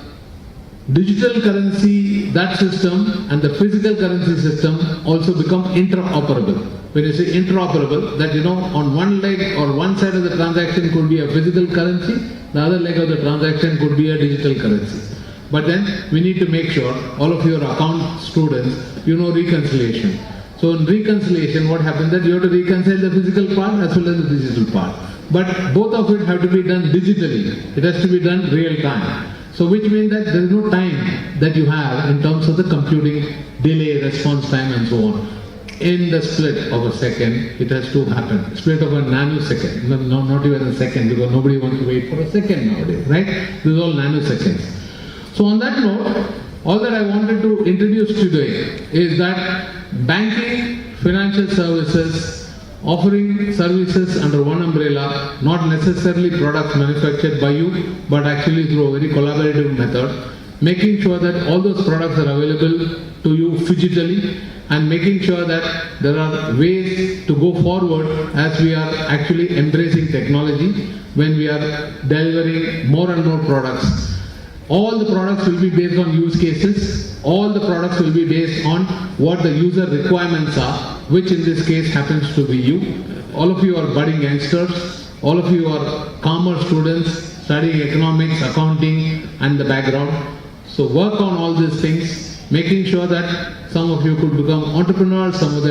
digital currency, that system, and the physical currency system also become interoperable. When you say interoperable, that on one leg or one side of the transaction could be a physical currency, the other leg of the transaction could be a digital currency. But then we need to make sure, all of you are account students, you know reconciliation. So in reconciliation, what happens that you have to reconcile the physical part as well as the digital part. But both of it have to be done digitally. It has to be done real time. So which means that there is no time that you have in terms of the computing delay, response time and so on. In the split of a second, it has to happen. Split of a nanosecond, not even a second, because nobody wants to wait for a second nowadays, right? This is all nanoseconds. So on that note, all that I wanted to introduce today is that banking, financial services, offering services under one umbrella, not necessarily products manufactured by you, but actually through a very collaborative method, making sure that all those products are available to you digitally, and making sure that there are ways to go forward as we are actually embracing technology when we are delivering more and more products. All the products will be based on use cases. All the products will be based on what the user requirements are, which in this case happens to be you. All of you are budding youngsters. All of you are commerce students studying economics, accounting and the background. So work on all these things, making sure that some of you could become entrepreneurs, some of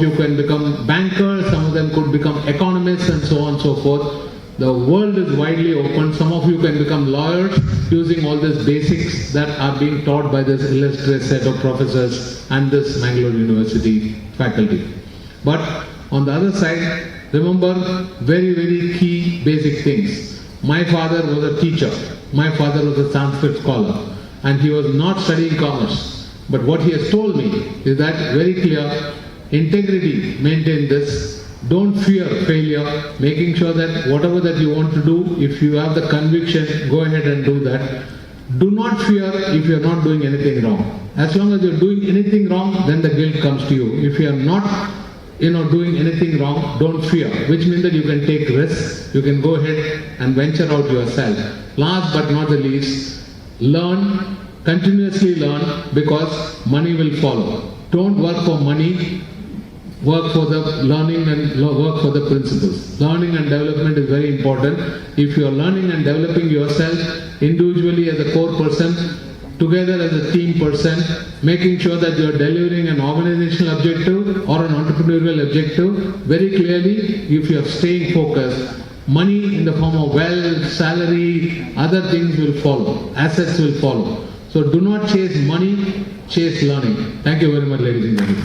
you can become bankers, some of them could become economists and so on and so forth. The world is widely open. Some of you can become lawyers using all these basics that are being taught by this illustrious set of professors and this Mangalore University faculty. But on the other side, remember very, very key basic things. My father was a teacher. My father was a Sanskrit scholar. And he was not studying commerce. But what he has told me is that very clear, integrity, maintain this. Don't fear failure, making sure that whatever that you want to do, if you have the conviction, go ahead and do that. Do not fear if you are not doing anything wrong. As long as you are doing anything wrong, then the guilt comes to you. If you are not doing anything wrong, don't fear, which means that you can take risks, you can go ahead and venture out yourself. Last but not the least, learn, continuously learn, because money will follow. Don't work for money, work for the learning and work for the principles. Learning and development is very important. If you are learning and developing yourself individually as a core person, together as a team person, making sure that you are delivering an organizational objective or an entrepreneurial objective very clearly, if you are staying focused, money in the form of wealth, salary, other things will follow, assets will follow. So do not chase money, chase learning. Thank you very much, ladies and gentlemen.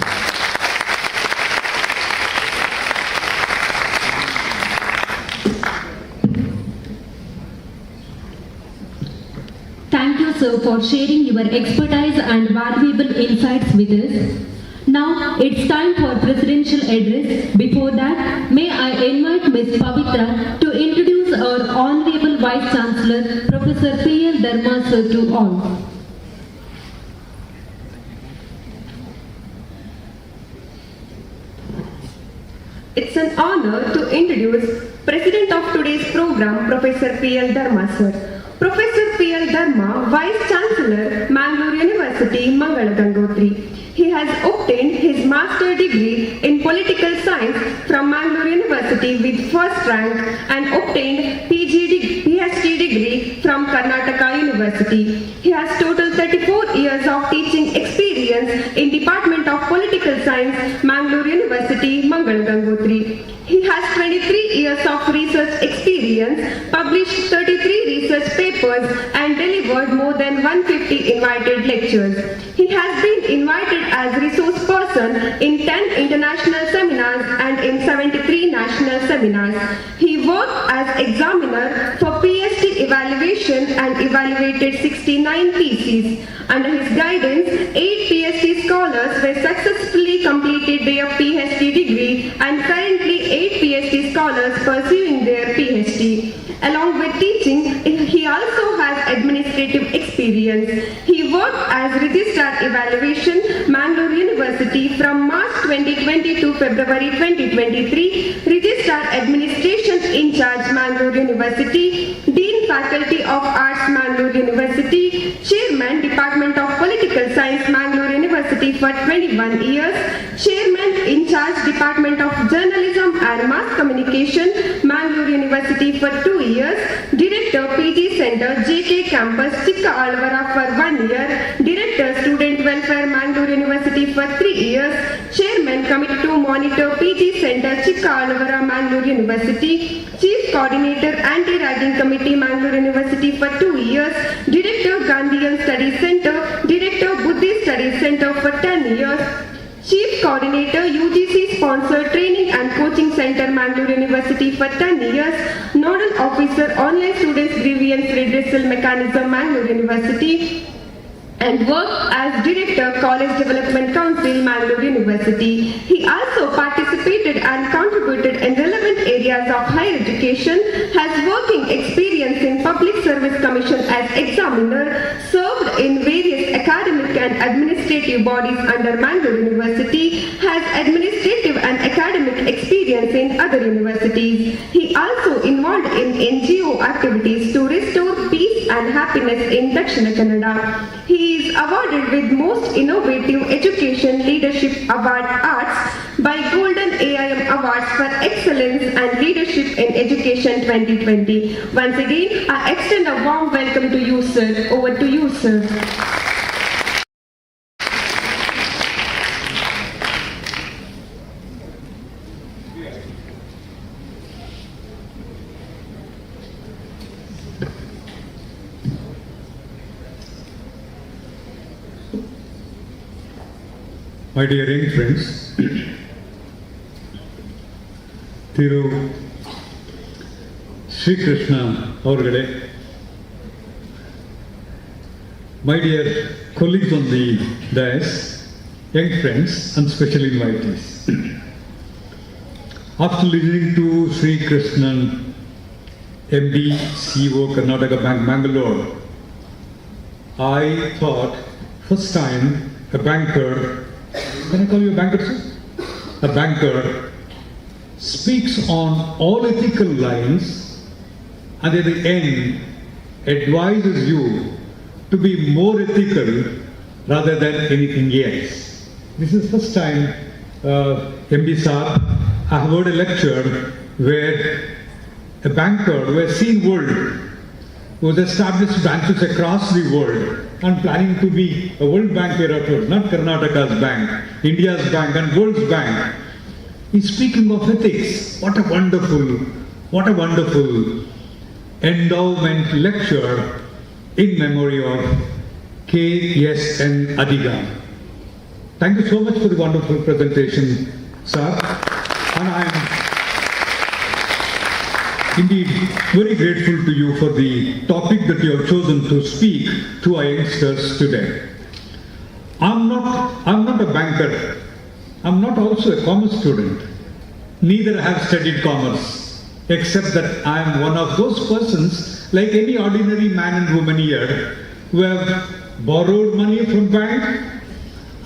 Thank you, sir, for sharing your expertise and valuable insights with us. Now it's time for presidential address. Before that, may I invite Ms. Pavitra to introduce our Honorable Vice Chancellor, Professor P.L. Dharma, sir, to all. It's an honor to introduce President of today's program, Professor P.L. Dharma, sir. Professor P.L. Dharma, Vice Chancellor, Mangalore University, Mangala Gangotri. He has obtained his master degree in political science from Mangalore University with first rank and obtained PhD degree from Karnataka University. He has total 34 years of teaching experience in Department of Political Science, Mangalore University, Mangal Gangotri. He has 23 years of research experience, published 33 research papers and delivered more than 150 invited lectures. He has been invited as resource person in 10 international seminars and in 73 national seminars. He worked as examiner for PhD evaluation and evaluated 69 theses. Under his guidance, 8 PhD scholars were successfully completed their PhD degree and currently 8 PhD scholars pursuing their PhD. Along with teaching, he also has administrative experience. He worked as Registrar Evaluation, Mangalore University from March 2020 to February 2023, Registrar Administration in charge, Mangalore University, Dean Faculty of Arts, Mangalore University, Chairman, Department of Political Science, Mangalore University for 21 years, Chairman in charge, Department of Journalism and Mass Communication, Mangalore University for 2 years, Director PG Center, JK Campus, Chikka Alvara for 1 year, Director Student Welfare, Mangalore University for 3 years, Chairman Committee to Monitor PG Center, Chikka Alvara, Mangalore University, Chief Coordinator Anti-Ragging Committee, Mangalore University for 2 years, Director Gandhian Studies Center, Director Buddhist Studies Center for 10 years, Chief Coordinator UGC Sponsored Training and Coaching Center, Mangalore University for 10 years, Nodal Officer Online Students Grievance Redressal Mechanism, Mangalore University, and worked as Director College Development Council, Mangalore University. He also participated and contributed in relevant areas of higher education, has working experience in Public Service Commission as examiner, served in various academic and administrative bodies under Mangalore University, has administrative and academic experience in other universities. He also involved in NGO activities to restore peace and happiness in Dakshina Kannada. He is awarded with Most Innovative Education Leadership Award Arts by Golden AIM Awards for Excellence and Leadership in Education 2020. Once again, I extend a warm welcome to you, sir. Over to you, sir. My dear young friends, Thiru Srikrishnan அவர்களே, my dear colleagues on the dais, young friends and special invitees. After listening to Srikrishnan, MD, CEO, Karnataka Bank, Bangalore, I thought first time a banker, can I call you a banker, sir? A banker speaks on all ethical lines and at the end advises you to be more ethical rather than anything else. This is first time, MD Saab, I have heard a lecture where a banker who has seen world, who has established branches across the world and planning to be a World Bank hereafter, not Karnataka's bank, India's bank and world's bank. He's speaking of ethics. What a wonderful endowment lecture in memory of K.S.N. Adiga. Thank you so much for the wonderful presentation, sir. And I am indeed very grateful to you for the topic that you have chosen to speak to our youngsters today. I'm not a banker. I'm not also a commerce student. Neither have studied commerce, except that I am one of those persons, like any ordinary man and woman here, who have borrowed money from bank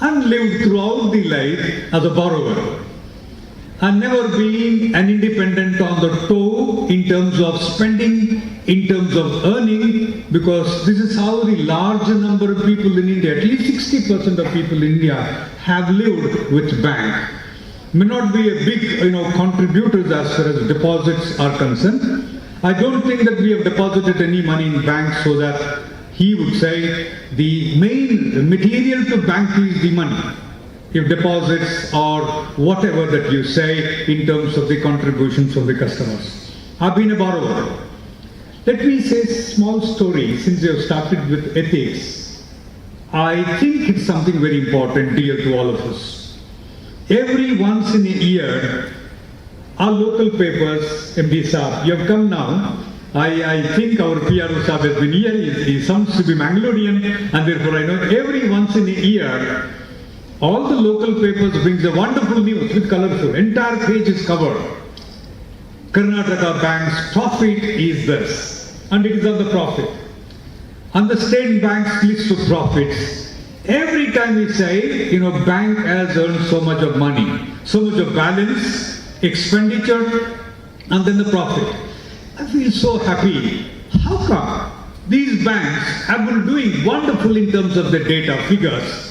and lived throughout the life as a borrower. And never being an independent on the toe in terms of spending, in terms of earning, because this is how the large number of people in India, at least 60% of people in India have lived with bank. May not be a big, contributors as far as deposits are concerned. I don't think that we have deposited any money in banks so that he would say the main material to bank is the money. If deposits or whatever that you say in terms of the contributions of the customers. I've been a borrower. Let me say a small story since you have started with ethics. I think it's something very important, dear to all of us. Every once in a year, our local papers, MD Saab, you have come now. I think our PRO Saab has been here. He sounds to be Mangalorean, and therefore I know every once in a year, all the local papers brings a wonderful news with colorful. Entire page is covered. Karnataka Bank's profit is this, and it is on the profit. And the State Bank's list of profits. Every time we say, bank has earned so much of money, so much of balance, expenditure, and then the profit. I feel so happy. How come these banks have been doing wonderful in terms of the data figures?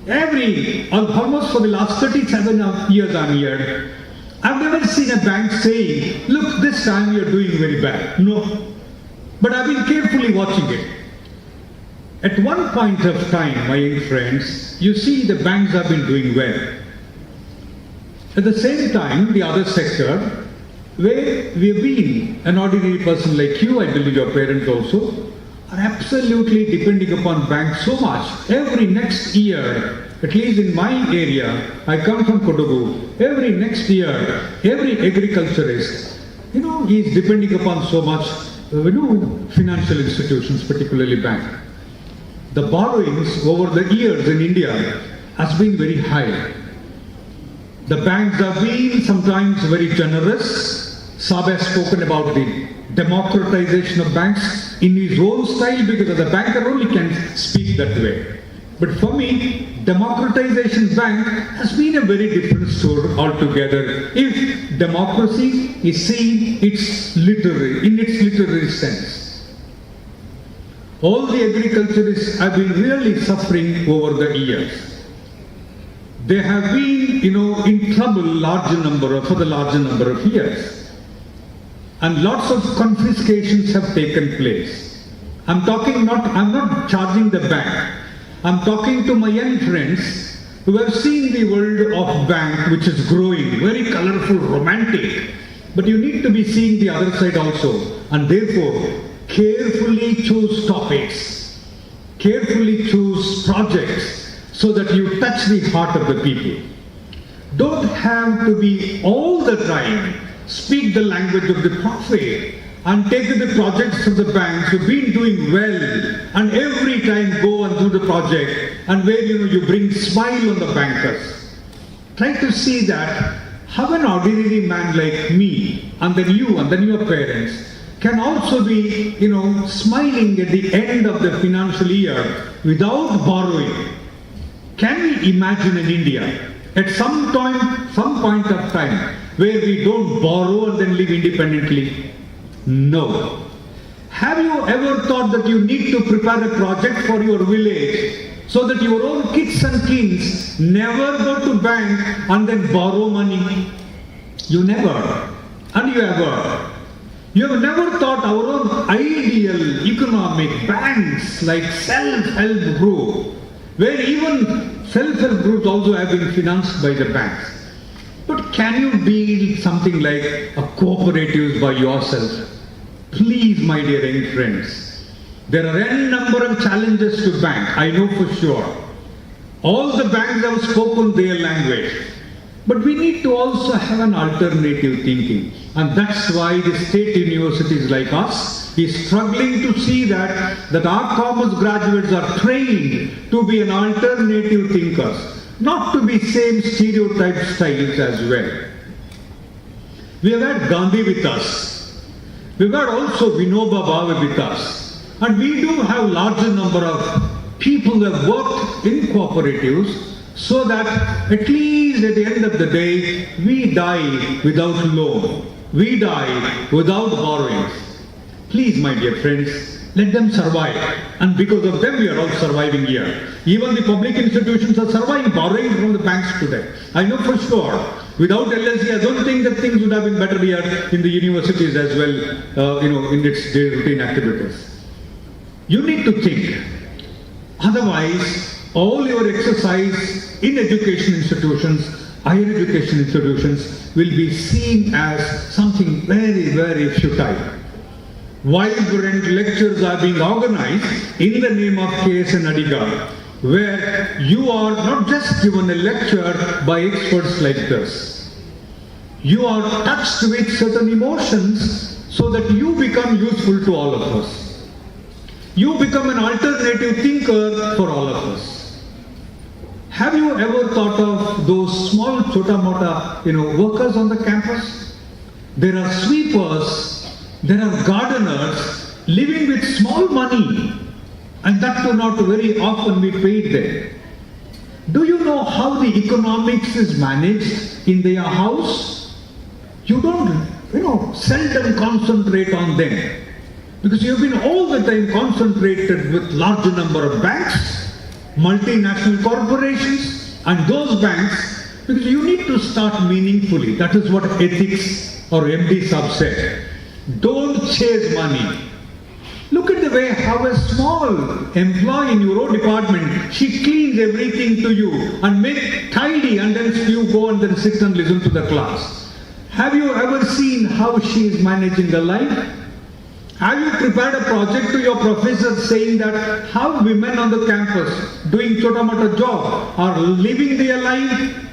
Almost for the last 37 years I'm here, I've never seen a bank saying, look, this time you're doing very bad. No. But I've been carefully watching it. At one point of time, my young friends, you see the banks have been doing well. At the same time, the other sector, where we have been, an ordinary person like you, I believe your parents also, are absolutely depending upon banks so much. Every next year, at least in my area, I come from Kodagu, every next year, every agriculturist, he is depending upon so much, financial institutions, particularly bank. The borrowings over the years in India has been very high. The banks have been sometimes very generous. Saab has spoken about the democratization of banks in his own style, because as a banker only can speak that way. But for me, democratization bank has been a very different story altogether. If democracy is seen in its literary sense. All the agriculturists have been really suffering over the years. They have been, in trouble for the larger number of years. And lots of confiscations have taken place. I'm not charging the bank. I'm talking to my young friends who have seen the world of bank, which is growing, very colorful, romantic. But you need to be seeing the other side also. And therefore, carefully choose topics, carefully choose projects, so that you touch the heart of the people. Don't have to be all the time speak the language of the prophet and take the projects of the banks who've been doing well and every time go and do the project and where you bring smile on the bankers. Try to see that how an ordinary man like me and then you and then your parents can also be, smiling at the end of the financial year without borrowing. Can we imagine in India at some point of time where we don't borrow and then live independently? No. Have you ever thought that you need to prepare a project for your village so that your own kids and kins never go to bank and then borrow money? You never. And you ever. You have never thought our own ideal economic banks like self-help group, where even self-help groups also have been financed by the banks. But can you build something like a cooperative by yourself? Please, my dear young friends, there are n number of challenges to bank, I know for sure. All the banks have spoken their language. But we need to also have an alternative thinking. And that's why the state universities like us is struggling to see that our commerce graduates are trained to be an alternative thinkers, not to be same stereotype styles as well. We have had Gandhi with us. We've had also Vinoba Bhave with us. And we do have larger number of people who have worked in cooperatives so that at least at the end of the day, we die without loan. We die without borrowings. Please, my dear friends, let them survive. And because of them, we are all surviving here. Even the public institutions are surviving, borrowing from the banks today. I know for sure. Without LSE, I don't think that things would have been better here in the universities as well, in its daily routine activities. You need to think. Otherwise, all your exercise in education institutions, higher education institutions will be seen as something very, very futile. Vibrant lectures are being organized in the name of KSN Adiga, where you are not just given a lecture by experts like this. You are touched with certain emotions so that you become useful to all of us. You become an alternative thinker for all of us. Have you ever thought of those small chota-mota, workers on the campus? There are sweepers, there are gardeners living with small money, and that do not very often be paid there. Do you know how the economics is managed in their house? You don't, seldom concentrate on them, because you have been all the time concentrated with larger number of banks, multinational corporations, and those banks, because you need to start meaningfully. That is what ethics or MD Sub said. Don't chase money. Look at the way how a small employee in your own department, she cleans everything to you and make tidy, and then you go and then sit and listen to the class. Have you ever seen how she is managing her life? Have you prepared a project to your professor saying that how women on the campus doing chota-mota job are living their life?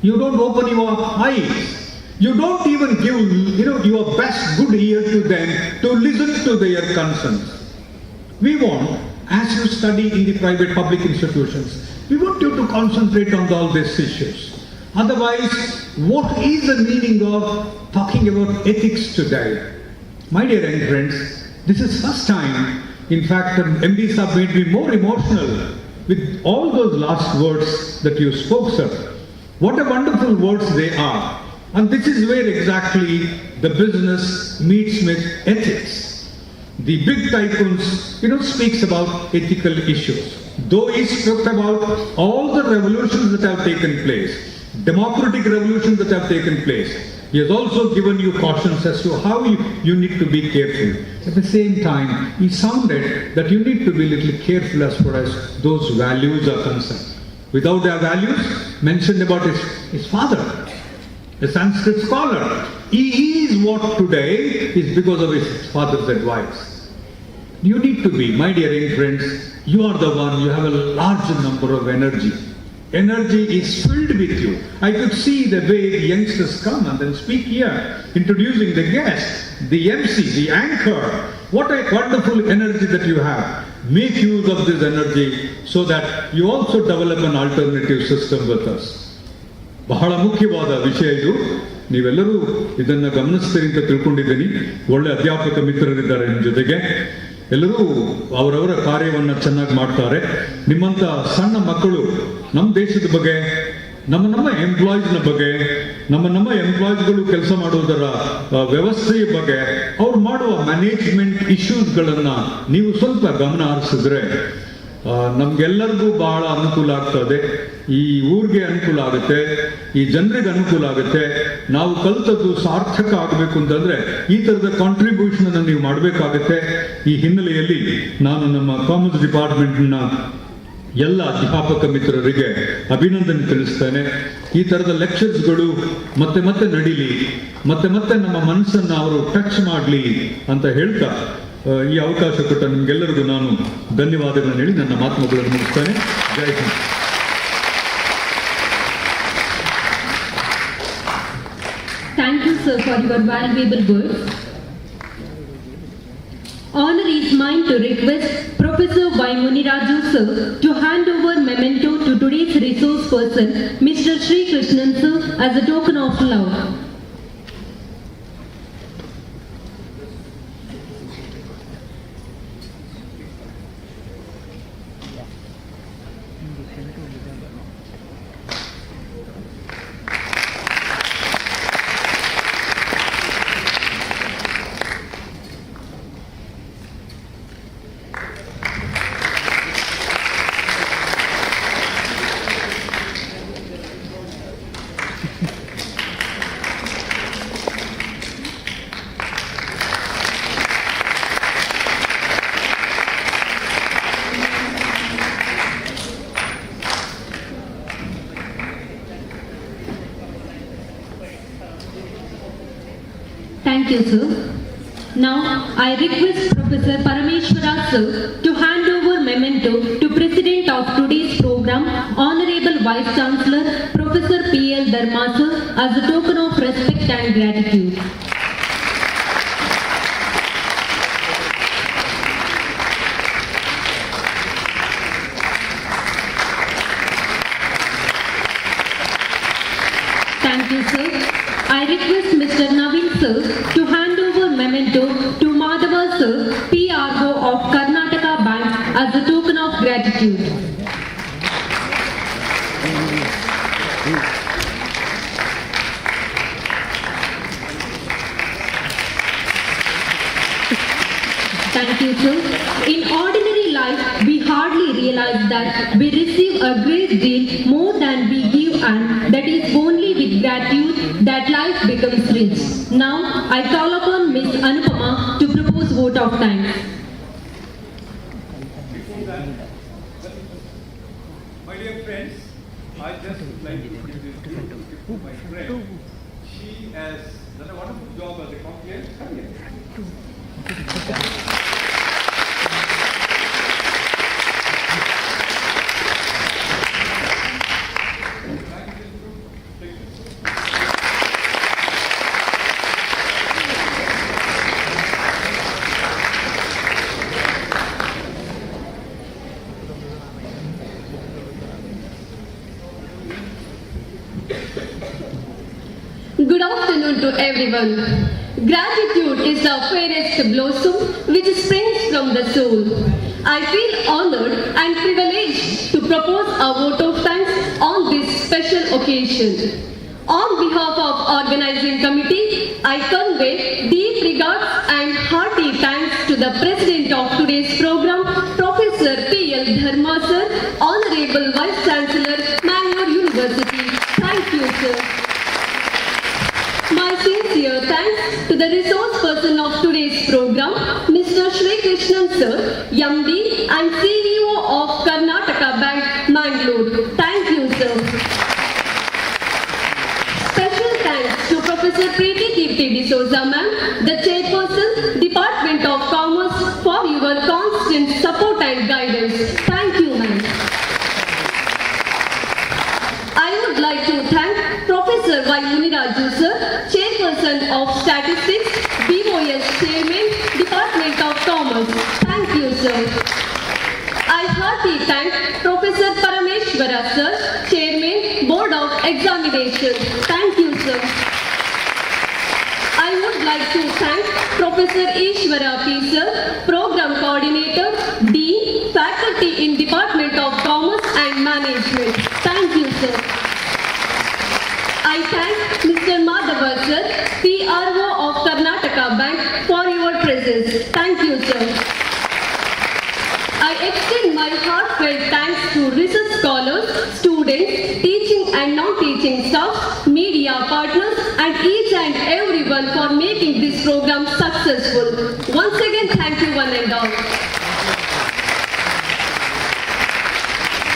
You don't open your eyes. You don't even give, your best good ear to them to listen to their concerns. We want, as you study in the private public institutions, we want you to concentrate on all these issues. Otherwise, what is the meaning of talking about ethics today? My dear young friends, this is first time, in fact, MD Sahab made me more emotional with all those last words that you spoke, sir. What a wonderful words they are. And this is where exactly the business meets with ethics. The big tycoons, speaks about ethical issues. Though he spoke about all the revolutions that have taken place, democratic revolutions that have taken place, he has also given you cautions as to how you need to be careful. At the same time, he sounded that you need to be a little careful as far as those values are concerned. Without their values, mentioned about his father, a Sanskrit scholar. He is what today is because of his father's advice. You need to be, my dear young friends, you are the one, you have a large number of energy. energy is filled with you. I could see the way the youngsters come and then speak here, introducing the guest, the MC, the anchor. What a wonderful energy that you have. Make use of this energy so that you also develop an alternative system with us. ಬಹಳ ಮುಖ್ಯವಾದ ವಿಷಯ ಇದು. ನೀವೆಲ್ಲರೂ ಇದನ್ನು ಗಮನಿಸ್ತೀರಿ ಅಂತ ತಿಳ್ಕೊಂಡಿದ್ದೀನಿ. ಒಳ್ಳೆ ಅಧ್ಯಾಪಕ ಮಿತ್ರರಿದ್ದಾರೆ ನಿಮ್ಮ ಜೊತೆಗೆ. ಎಲ್ಲರೂ ಅವರವರ ಕಾರ್ಯವನ್ನು ಚೆನ್ನಾಗಿ ಮಾಡ್ತಾರೆ. ನಿಮ್ಮಂಥ ಸಣ್ಣ ಮಕ್ಕಳು ನಮ್ಮ ದೇಶದ ಬಗ್ಗೆ, ನಮ್ಮ ಎಂಪ್ಲಾಯೀಸ್ನ ಬಗ್ಗೆ, ನಮ್ಮ ಎಂಪ್ಲಾಯೀಸ್ಗಳು ಕೆಲಸ ಮಾಡುವುದರ ವ್ಯವಸ್ಥೆಯ ಬಗ್ಗೆ, ಅವ್ರು ಮಾಡುವ ಮ್ಯಾನೇಜ್ಮೆಂಟ್ ಇಶ್ಯೂಸ್ಗಳನ್ನು ನೀವು ಸ್ವಲ್ಪ ಗಮನ ಹರಿಸಿದ್ರೆ ನಮ್ಗೆಲ್ಲರಿಗೂ ಬಹಳ ಅನುಕೂಲ ಆಗ್ತದೆ. ಈ ಊರಿಗೆ ಅನುಕೂಲ ಆಗುತ್ತೆ, ಈ ಜನರಿಗೆ ಅನುಕೂಲ ಆಗುತ್ತೆ. ನಾವು ಕಲಿತದ್ದು ಸಾರ್ಥಕ ಆಗಬೇಕು ಅಂತಂದ್ರೆ ಈ ತರದ ಕಾಂಟ್ರಿಬ್ಯೂಷನ್ ಅನ್ನು ನೀವು ಮಾಡಬೇಕಾಗುತ್ತೆ. ಈ ಹಿನ್ನೆಲೆಯಲ್ಲಿ ನಾನು ನಮ್ಮ ಕಾಮರ್ಸ್ ಡಿಪಾರ್ಟ್ಮೆಂಟ್ನ ಎಲ್ಲ ಅಧ್ಯಾಪಕ ಮಿತ್ರರಿಗೆ ಅಭಿನಂದನೆ ತಿಳಿಸ್ತೇನೆ. ಈ ಥರದ ಲೆಕ್ಚರ್ಸ್ಗಳು ಮತ್ತೆ ಮತ್ತೆ ನಡೀಲಿ, ಮತ್ತೆ ಮತ್ತೆ ನಮ್ಮ ಮನಸ್ಸನ್ನು ಅವರು ಟಚ್ ಮಾಡಲಿ ಅಂತ ಹೇಳ್ತಾ ಈ ಅವಕಾಶ ಕೊಟ್ಟ ನಿಮ್ಗೆಲ್ಲರಿಗೂ ನಾನು ಧನ್ಯವಾದಗಳನ್ನು ಹೇಳಿ ನನ್ನ ಮಾತುಗಳನ್ನು ಮುಗಿಸ್ತೇನೆ. ಜೈ Hind. Thank you, sir, for your valuable words. Honor is mine to request Professor Y. Muniraju, sir, to hand over memento to today's resource person, Mr. Srikrishnan, sir, as a token of love. Thank you, sir. Now, I request Professor Parameshwara, sir, to hand over memento to President of today's program, Honorable Vice Chancellor, Professor P.L. Dharma, sir, as a token of respect and gratitude. Thank you, sir. I request Mr. Naveen, sir, to hand over memento to Madhava, sir, PRO of Karnataka Bank, as a token of gratitude. Thank you, sir. In ordinary life, we hardly realize that we receive a great deal more than we give, and that is only with gratitude that life becomes rich. Now, I call upon Ms. Anupama to propose vote of thanks. Before that, my dear friends, I just would like to give this gift to my friend. She has done a wonderful job as a compliance. Good afternoon to everyone. Gratitude is the fairest blossom which springs from the soul. I feel honored and privileged to propose a vote of thanks on this special occasion. On behalf of organizing committee, I convey deep regards and hearty thanks to the president of today's program, Professor P.L. Dharma, sir, Honorable Vice Chancellor, Mangalore University. Thank you, sir. My sincere thanks to the resource person of today's program, Mr. Srikrishnan, sir, MD and CEO of Karnataka Bank, Mangalore. Thank you, sir. Special thanks to Professor Preeti Kirti D'Souza, ma'am, the chairperson, Department of Commerce, for your constant support and guidance. Thank you, ma'am. thank Professor Parameshwara sir, Chairman, Board of Examinations. Thank you, sir. I would like to thank Professor Ishwara P. sir, Program Coordinator, Dean, Faculty in Department of Commerce and Management. Thank you, sir. I thank Mr. Madhava sir, PRO of Karnataka Bank for your presence. Thank you, sir. I extend my heartfelt thanks to research scholars, students, teaching and non-teaching staff, media partners and each and everyone for making this program successful. Once again, thank you one and all.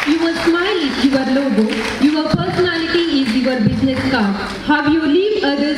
Your smile is your logo. Your personality is your business card. How you leave others